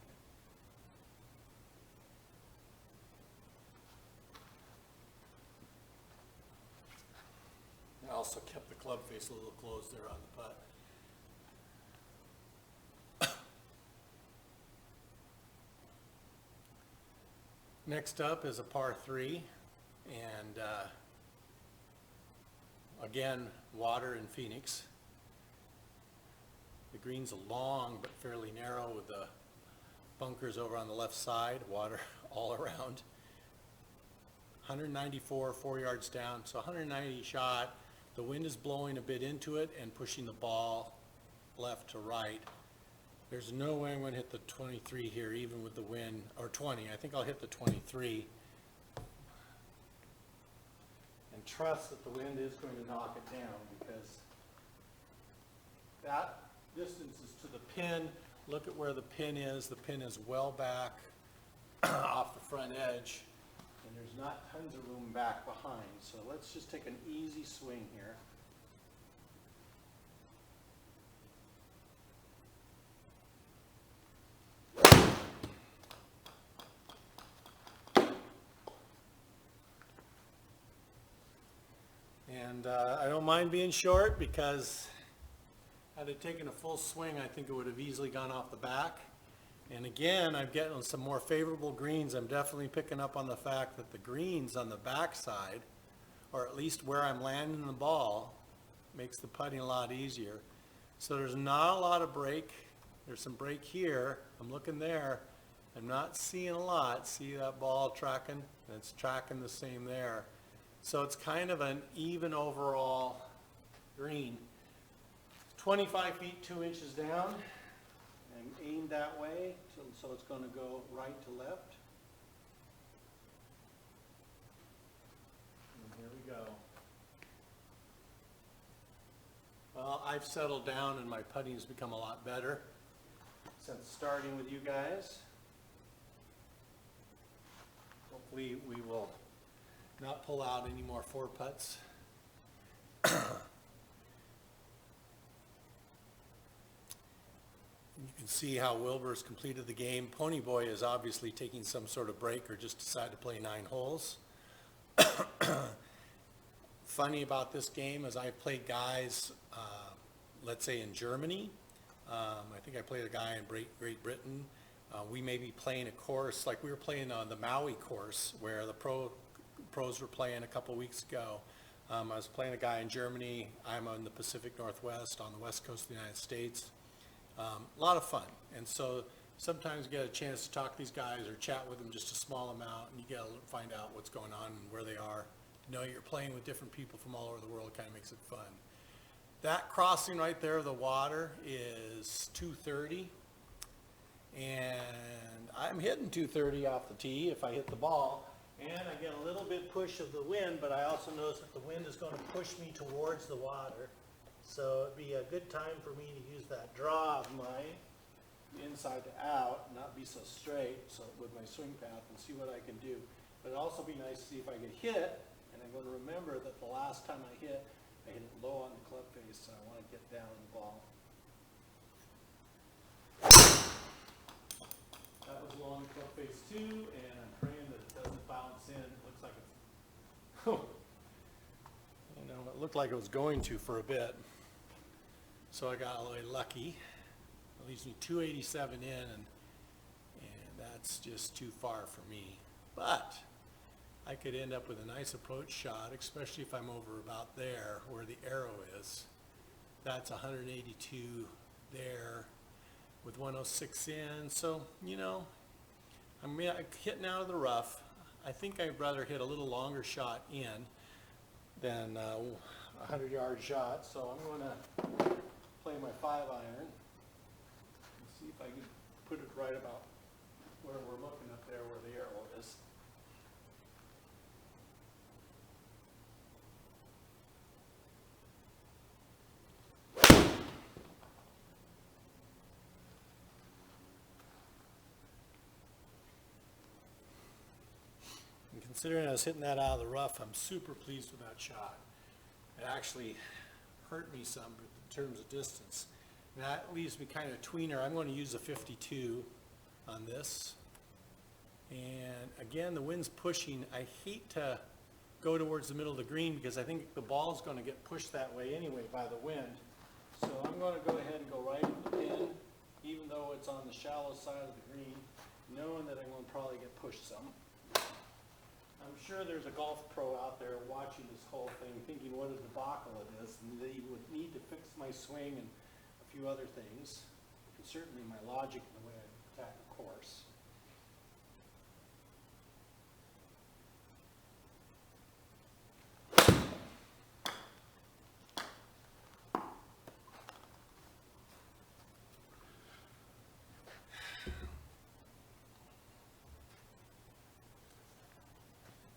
A: I also kept the club face a little closed there on the putt. Next up is a par 3, and again, water in Phoenix. The green's long but fairly narrow with the bunkers over on the left side, water all around. 194, 4 yards down, so 190 shot. The wind is blowing a bit into it and pushing the ball left to right. There's no way I'm going to hit the 23 here, even with the wind, or 20. I think I'll hit the 23. And trust that the wind is going to knock it down, because that distance is to the pin. Look at where the pin is. The pin is well back off the front edge, and there's not tons of room back behind. So let's just take an easy swing here. And I don't mind being short, because had I taken a full swing, I think it would have easily gone off the back. And again, I'm getting some more favorable greens. I'm definitely picking up on the fact that the greens on the backside, or at least where I'm landing the ball, makes the putting a lot easier. So there's not a lot of break. There's some break here. I'm looking there. I'm not seeing a lot. See that ball tracking? And it's tracking the same there. So it's kind of an even overall green. 25 feet, 2 inches down. I'm aimed that way, so it's going to go right to left. And here we go. Well, I've settled down and my putting has become a lot better since starting with you guys. Hopefully we will not pull out any more 4 putts. You can see how Wilbur's completed the game. Ponyboy is obviously taking some sort of break, or just decided to play 9 holes. Funny about this game is I've played guys, let's say in Germany. I think I played a guy in Great Britain. We may be playing a course, like we were playing on the Maui course, where the pros were playing a couple weeks ago. I was playing a guy in Germany. I'm on the Pacific Northwest, on the west coast of the United States. A lot of fun. And so sometimes you get a chance to talk to these guys or chat with them just a small amount, and you get to find out what's going on and where they are. You know, you're playing with different people from all over the world. It kind of makes it fun. That crossing right there of the water is 230, and I'm hitting 230 off the tee if I hit the ball. And I get a little bit push of the wind, but I also notice that the wind is going to push me towards the water. So it'd be a good time for me to use that draw of mine, inside to out, not be so straight, so with my swing path, and see what I can do. But it'd also be nice to see if I can hit, and I'm going to remember that the last time I hit it low on the club face, so I want to get down the ball. That was low on the club face too, and I'm praying that it doesn't bounce in. It looks like it's, you know, it looked like it was going to for a bit. So I got a little lucky. It leaves me 287 in, and that's just too far for me. But I could end up with a nice approach shot, especially if I'm over about there where the arrow is. That's 182 there with 106 in. So, you know, I'm hitting out of the rough. I think I'd rather hit a little longer shot in than a 100-yard shot. So I'm going to play my 5-iron and see if I can put it right about where we're looking up there where the arrow is. And considering I was hitting that out of the rough, I'm super pleased with that shot. It actually hurt me some in terms of distance. And that leaves me kind of tweener. I'm going to use a 52 on this. And again, the wind's pushing. I hate to go towards the middle of the green because I think the ball's going to get pushed that way anyway by the wind. So I'm going to go ahead and go right with the pin, even though it's on the shallow side of the green, knowing that I'm going to probably get pushed some. I'm sure there's a golf pro out there watching this whole thing thinking what a debacle it is, and they would need to fix my swing and a few other things, and certainly my logic in the way I attack the course.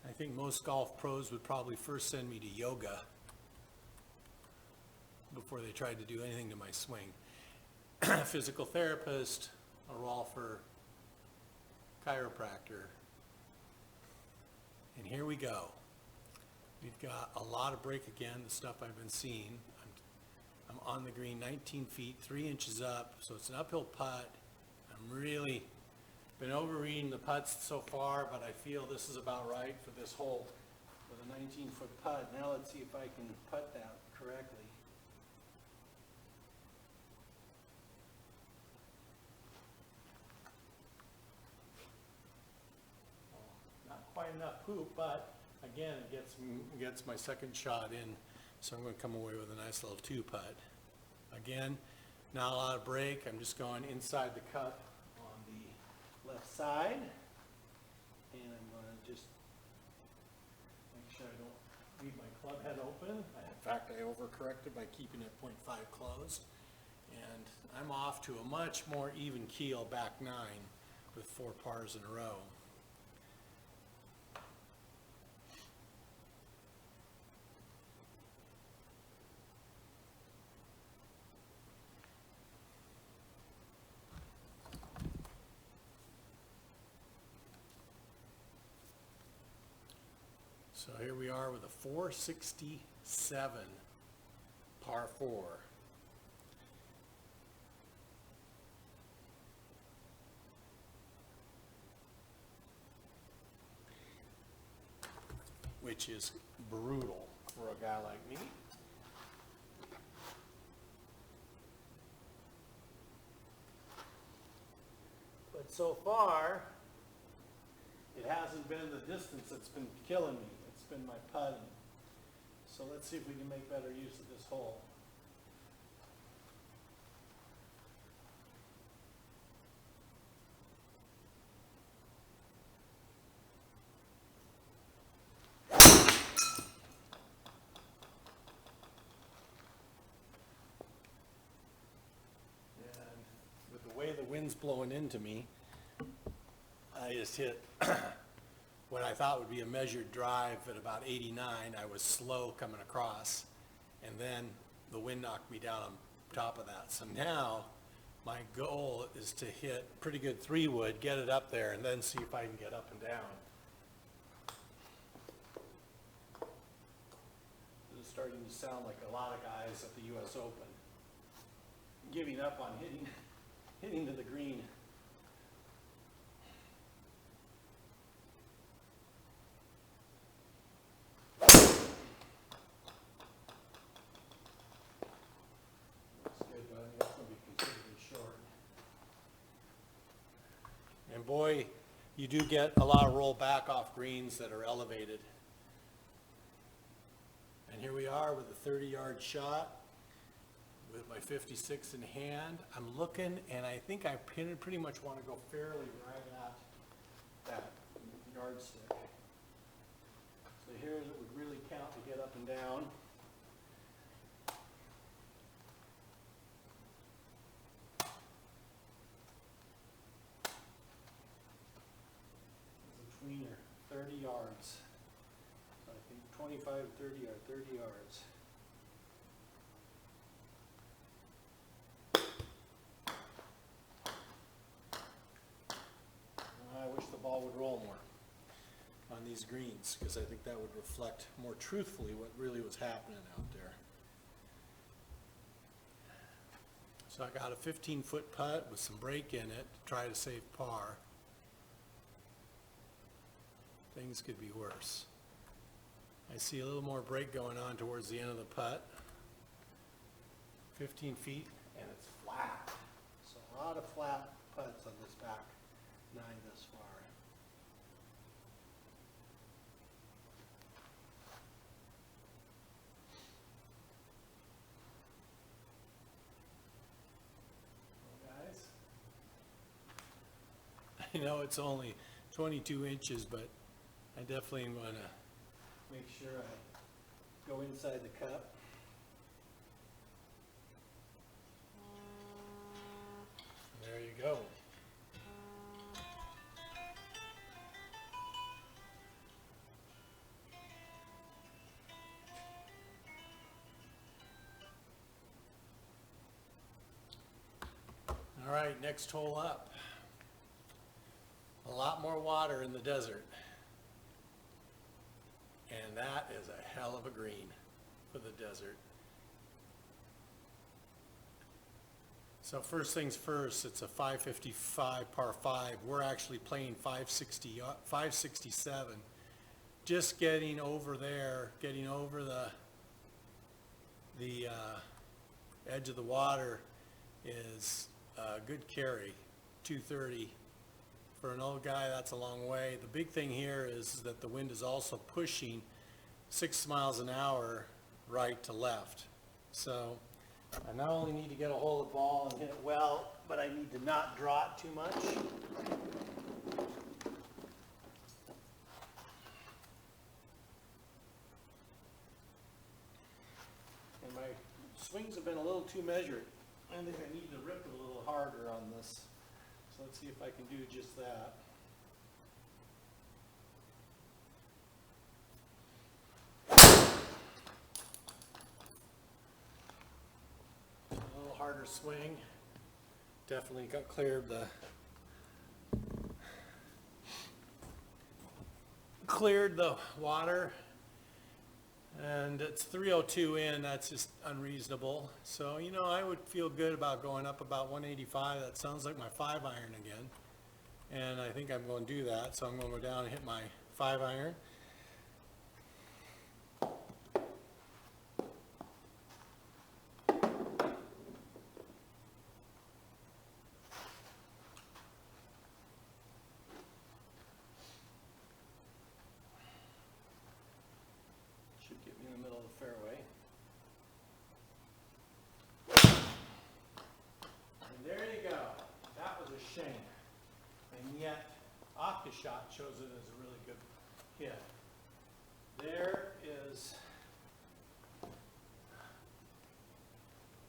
A: I think most golf pros would probably first send me to yoga before they tried to do anything to my swing. Physical therapist, a rolfer, chiropractor. And here we go. We've got a lot of break again, the stuff I've been seeing. I'm on the green 19 feet, 3 inches up, so it's an uphill putt. I'm really been overreading the putts so far, but I feel this is about right for this hole with a 19-foot putt. Now let's see if I can putt that correctly. Not quite enough poop, but again, it gets my second shot in, so I'm going to come away with a nice little 2-putt. Again, not a lot of break. I'm just going inside the cup on the left side, and I'm going to just make sure I don't leave my club head open. In fact, I overcorrected by keeping it 0.5 closed, and I'm off to a much more even keel back 9 with 4 pars in a row. So here we are with a 467 par 4. Which is brutal for a guy like me. But so far, it hasn't been the distance that's been killing me. It's been my putting. So let's see if we can make better use of this hole. And with the way the wind's blowing into me, I just hit what I thought would be a measured drive at about 89. I was slow coming across, and then the wind knocked me down on top of that. So now my goal is to hit pretty good 3-wood, get it up there, and then see if I can get up and down. This is starting to sound like a lot of guys at the U.S. Open giving up on hitting to the green. And boy, you do get a lot of roll back off greens that are elevated. And here we are with a 30-yard shot. with my 56 in hand. I'm looking, and I think I pretty much want to go fairly right at that yardstick. So here's it would really count to get up and down. Between 30 yards. So I think 25 and 30 are 30 yards. I wish the ball would roll more on these greens, because I think that would reflect more truthfully what really was happening out there. So I got a 15-foot putt with some break in it to try to save par. Things could be worse. I see a little more break going on towards the end of the putt. 15 feet, and it's flat. So a lot of flat putts on this back nine thus far. Well, guys, I know it's only 22 inches, but I definitely want to make sure I go inside the cup. There you go. All right, next hole up. A lot more water in the desert. And that is a hell of a green for the desert. So first things first, it's a 555 par 5. We're actually playing 567. Just getting over there, getting over the edge of the water is a good carry, 230. For an old guy, that's a long way. The big thing here is that the wind is also pushing 6 miles an hour right to left. So I not only need to get a hold of the ball and hit it well, but I need to not draw it too much. And my swings have been a little too measured. I think I need to rip it a little harder on this. So let's see if I can do just that. A little harder swing. Definitely got cleared the water. And it's 302 in, that's just unreasonable. So, you know, I would feel good about going up about 185. That sounds like my 5-iron again. And I think I'm going to do that. So I'm going to go down and hit my 5-iron. Should get me in the middle of the fairway. And there you go. That was a shank. And yet, Optishot shows it as a really good hit. There is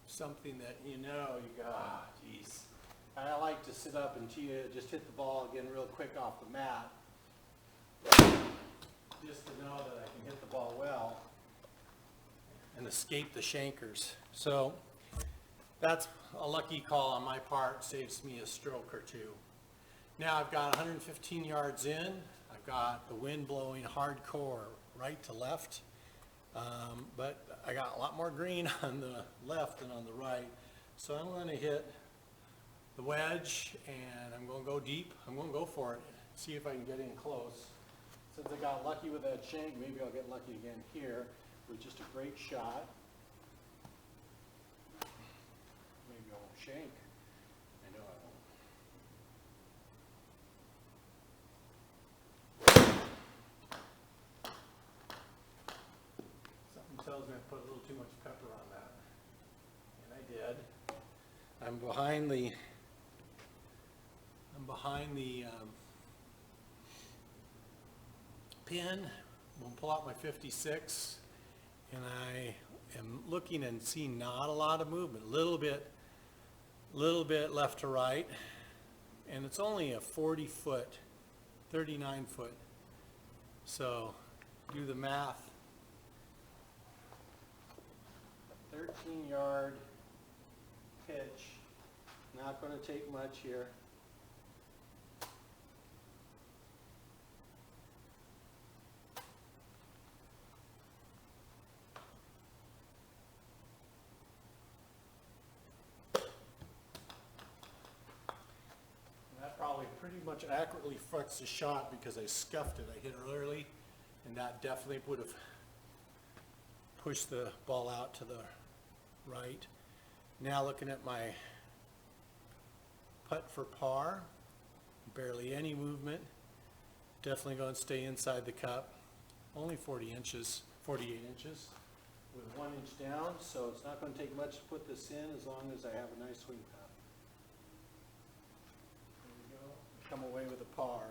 A: something that you know, you go, ah, geez. I like to sit up and just hit the ball again real quick off the mat. Just to know that I can hit the ball well and escape the shankers. So that's a lucky call on my part, saves me a stroke or two. Now I've got 115 yards in. I've got the wind blowing hardcore right to left, but I got a lot more green on the left than on the right. So I'm going to hit the wedge and I'm going to go deep. I'm going to go for it, see if I can get in close. Since I got lucky with that shank, maybe I'll get lucky again here with just a great shot. Maybe I won't shank. I know I won't. Something tells me I put a little too much pepper on that. And I I did. I'm behind the pin. We'll pull out my 56, and I am looking and seeing not a lot of movement. Little bit left to right, and it's only a 40 foot, 39 foot. So do the math. 13-yard pitch. Not going to take much here. That probably pretty much accurately reflects the shot because I scuffed it. I hit it early, and that definitely would have pushed the ball out to the right. Now looking at my putt for par, barely any movement. Definitely going to stay inside the cup. Only 48 inches with 1 inch down, so it's not going to take much to put this in as long as I have a nice swing path. There we go. Come away with a par.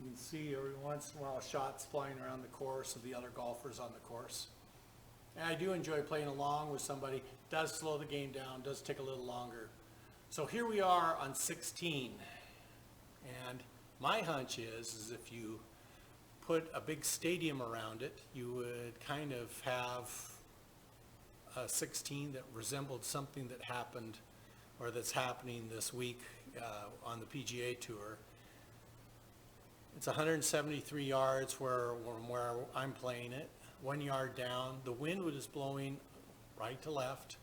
A: You can see every once in a while shots flying around the course of the other golfers on the course. And I do enjoy playing along with somebody. It does slow the game down, does take a little longer. So here we are on 16. And my hunch is if you put a big stadium around it, you would kind of have a 16 that resembled something that happened or that's happening this week on the PGA Tour. It's 173 yards from where I'm playing it, 1 yard down. The wind is blowing right to left.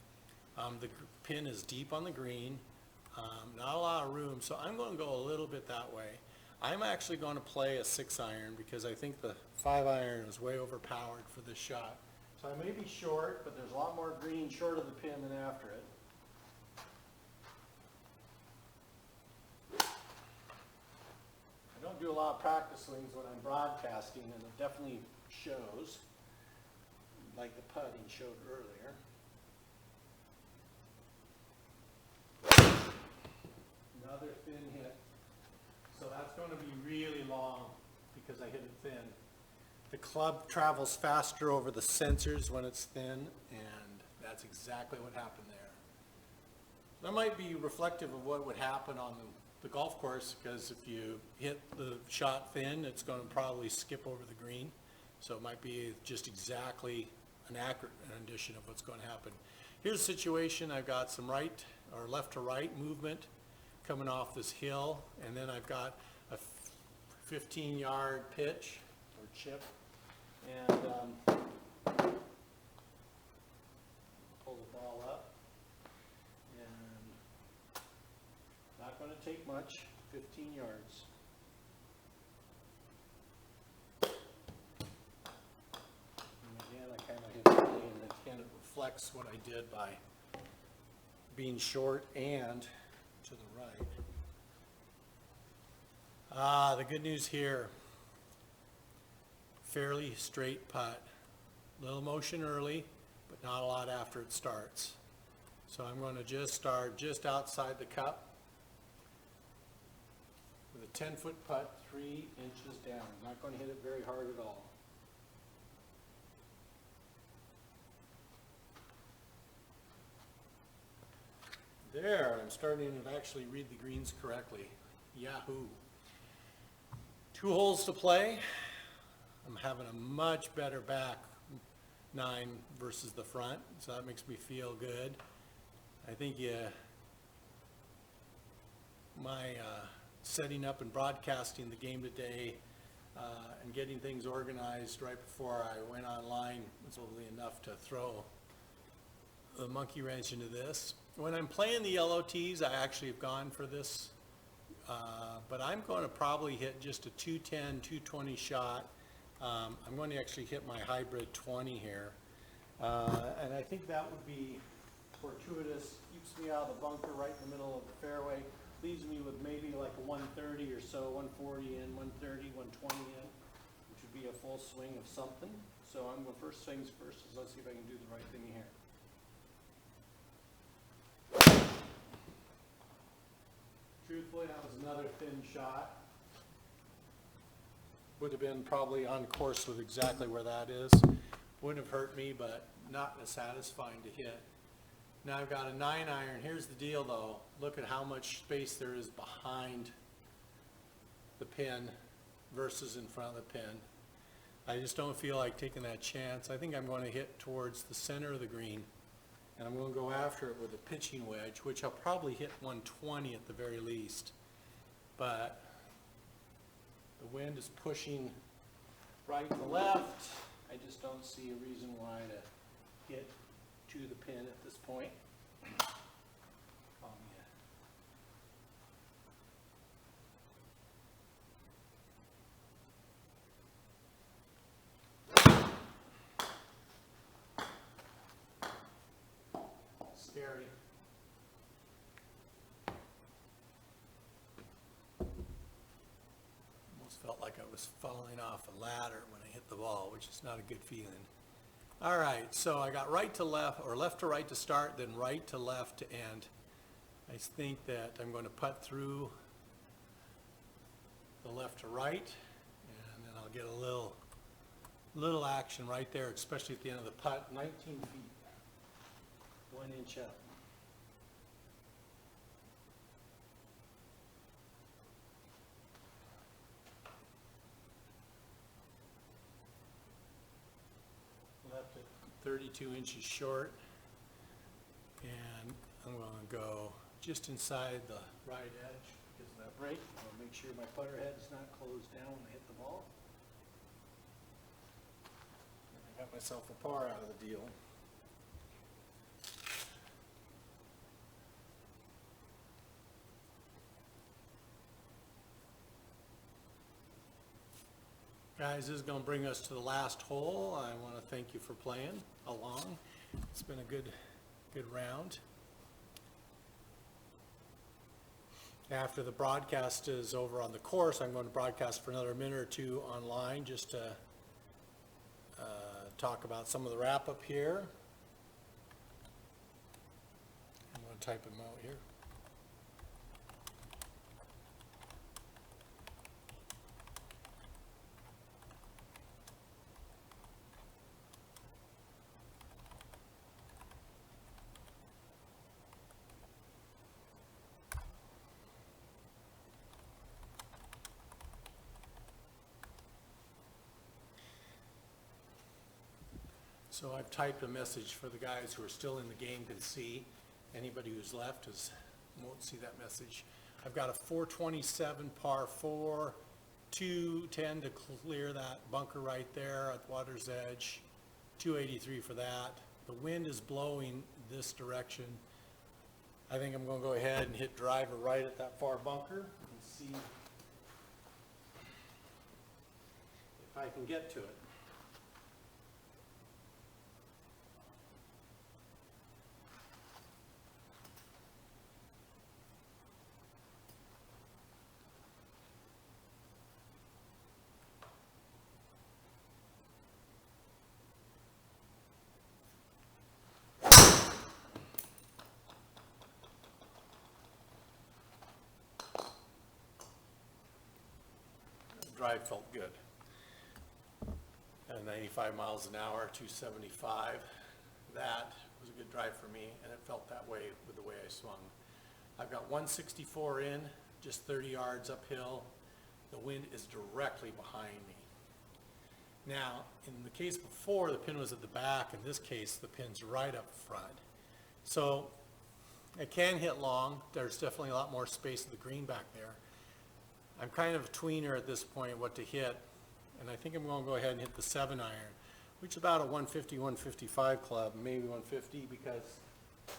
A: The pin is deep on the green, not a lot of room, so I'm going to go a little bit that way. I'm actually going to play a 6-iron because I think the 5-iron is way overpowered for this shot. So I may be short, but there's a lot more green short of the pin than after it. I don't do a lot of practice swings when I'm broadcasting, and it definitely shows, like the putting showed earlier. Another thin hit. So that's going to be really long because I hit it thin. The club travels faster over the sensors when it's thin, and that's exactly what happened there. That might be reflective of what would happen on the golf course, because if you hit the shot thin, it's going to probably skip over the green. So it might be just exactly an accurate rendition of what's going to happen. Here's the situation. I've got some right or left to right movement coming off this hill, and then I've got a 15-yard pitch or chip, and pull the ball up, and not going to take much, 15 yards. And again, I kind of hit it early, and it kind of reflects what I did by being short and to the right. The good news here, fairly straight putt. Little motion early, but not a lot after it starts. So I'm going to just start just outside the cup with a 10-foot putt, 3 inches down. I'm not going to hit it very hard at all. There, I'm starting to actually read the greens correctly. Yahoo! 2 holes to play. I'm having a much better back 9 versus the front, so that makes me feel good. I think my setting up and broadcasting the game today and getting things organized right before I went online was probably enough to throw the monkey wrench into this. When I'm playing the yellow tees, I actually have gone for this, but I'm going to probably hit just a 210, 220 shot. I'm going to actually hit my hybrid 20 here, and I think that would be fortuitous, keeps me out of the bunker right in the middle of the fairway, leaves me with maybe like a 130 or so, 140 in, 130, 120 in, which would be a full swing of something. So I'm going first things first is let's see if I can do the right thing here. Truthfully, that was another thin shot. Would have been probably on course with exactly where that is. Wouldn't have hurt me, but not as satisfying to hit. Now I've got a 9-iron. Here's the deal though. Look at how much space there is behind the pin versus in front of the pin. I just don't feel like taking that chance. I think I'm going to hit towards the center of the green, and I'm going to go after it with a pitching wedge, which I'll probably hit 120 at the very least. But the wind is pushing right and left. I just don't see a reason why to hit to the pin at this point. Scary. Almost felt like I was falling off a ladder when I hit the ball, which is not a good feeling. All right, so I got right to left, or left to right to start, then right to left to end. I think that I'm going to putt through the left to right, and then I'll get a little action right there, especially at the end of the putt. 19 feet, 1 inch up. Left at 32 inches short, and I'm going to go just inside the right edge because of that break. I'll make sure my putter head is not closed down when I hit the ball. I got myself a par out of the deal. Guys, this is going to bring us to the last hole. I want to thank you for playing along. It's been a good round. After the broadcast is over on the course, I'm going to broadcast for another minute or two online just to talk about some of the wrap-up here. I'm going to type them out here. So I've typed a message for the guys who are still in the game can see. Anybody who's left won't see that message. I've got a 427 par 4, 210 to clear that bunker right there at the water's edge, 283 for that. The wind is blowing this direction. I think I'm going to go ahead and hit driver right at that far bunker and see if I can get to it. Drive felt good. At 95 miles an hour, 275. That was a good drive for me, and it felt that way with the way I swung. I've got 164 in, just 30 yards uphill. The wind is directly behind me. Now, in the case before, the pin was at the back. In this case, the pin's right up front. So I can hit long. There's definitely a lot more space at the green back there. I'm kind of a tweener at this point what to hit, and I think I'm going to go ahead and hit the 7-iron, which is about a 150, 155 club, maybe 150 because of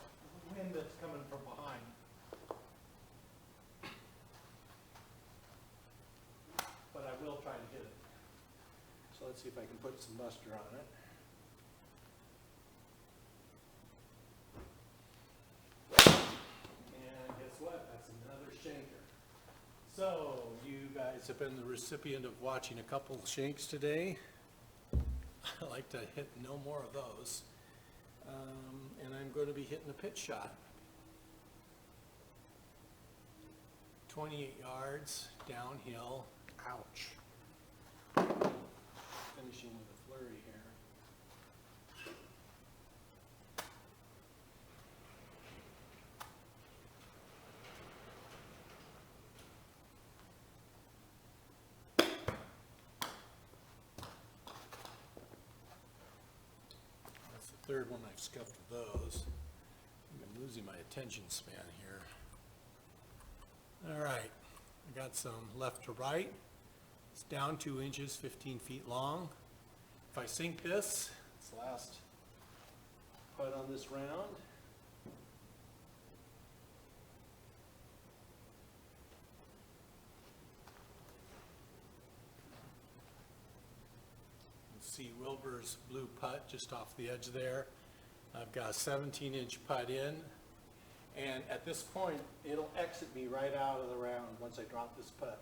A: the wind that's coming from behind. But I will try to hit it. So let's see if I can put some muster on it. guys have been the recipient of watching a couple shanks today. I like to hit no more of those. And I'm going to be hitting a pitch shot. 28 yards, downhill, ouch. Finishing with a flurry here. That's the third one I've scuffed with those. I'm losing my attention span here. All right, I got some left to right. It's down 2 inches, 15 feet long. If I sink this, it's the last putt on this round. You can see Wilbur's blue putt just off the edge there. I've got a 17-inch putt in. And at this point, it'll exit me right out of the round once I drop this putt.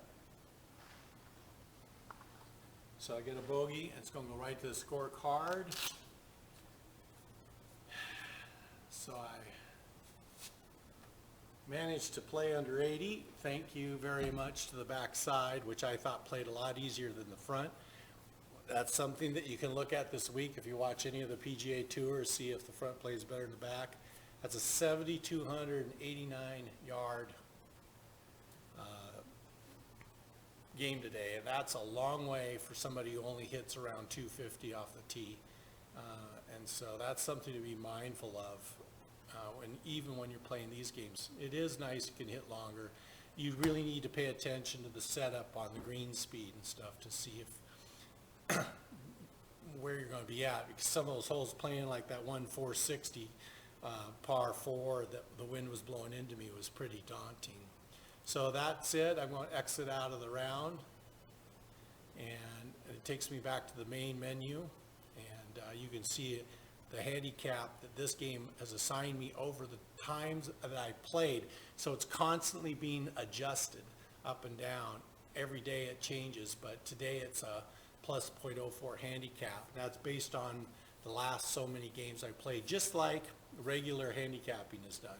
A: So I get a bogey, and it's going to go right to the scorecard. So I managed to play under 80. Thank you very much to the back side, which I thought played a lot easier than the front. That's something that you can look at this week if you watch any of the PGA Tours, see if the front plays better than the back. That's a 7,289 yard game today, and that's a long way for somebody who only hits around 250 off the tee. And so that's something to be mindful of. Even when you're playing these games, it is nice you can hit longer. You really need to pay attention to the setup on the green speed and stuff to see if where you're going to be at, because some of those holes playing like that 460 par 4 that the wind was blowing into me was pretty daunting. So that's it. I'm going to exit out of the round, and it takes me back to the main menu, and you can see the handicap that this game has assigned me over the times that I played. So it's constantly being adjusted up and down. Every day it changes, but today it's a plus .04 handicap. That's based on the last so many games I played, just like regular handicapping is done.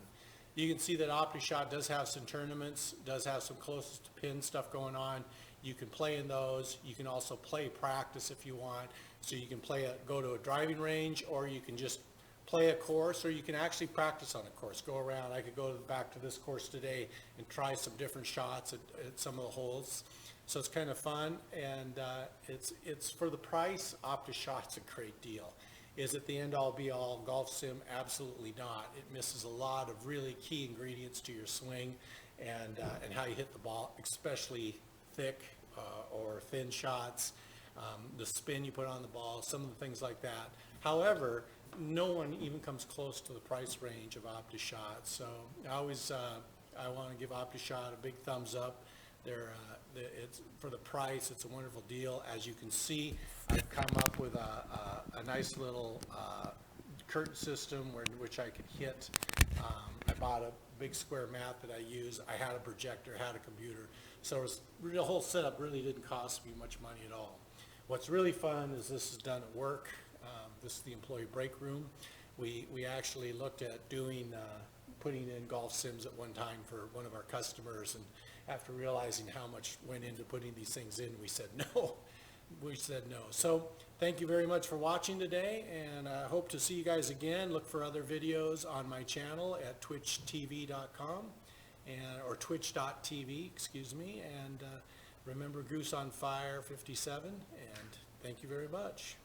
A: You can see that Optishot does have some tournaments, does have some closest to pin stuff going on. You can play in those. You can also play practice if you want. So you can go to a driving range, or you can just play a course, or you can actually practice on a course. Go around. I could go back to this course today and try some different shots at some of the holes. So it's kind of fun, and it's for the price. Optishot's a great deal. Is it the end-all be-all golf sim? Absolutely not. It misses a lot of really key ingredients to your swing and how you hit the ball, especially thick or thin shots, the spin you put on the ball, some of the things like that. However, no one even comes close to the price range of Optishot. So I want to give Optishot a big thumbs up. It's for the price, it's a wonderful deal. As you can see, I've come up with a nice little curtain system which I could hit. I bought a big square mat that I use. I had a projector, had a computer. So the whole setup really didn't cost me much money at all. What's really fun is this is done at work. This is the employee break room. We actually looked at putting in golf sims at one time for one of our customers, and after realizing how much went into putting these things in, we said no. So thank you very much for watching today, and I hope to see you guys again. Look for other videos on my channel at twitchtv.com or twitch.tv, excuse me, and remember Goose on Fire 57, and thank you very much.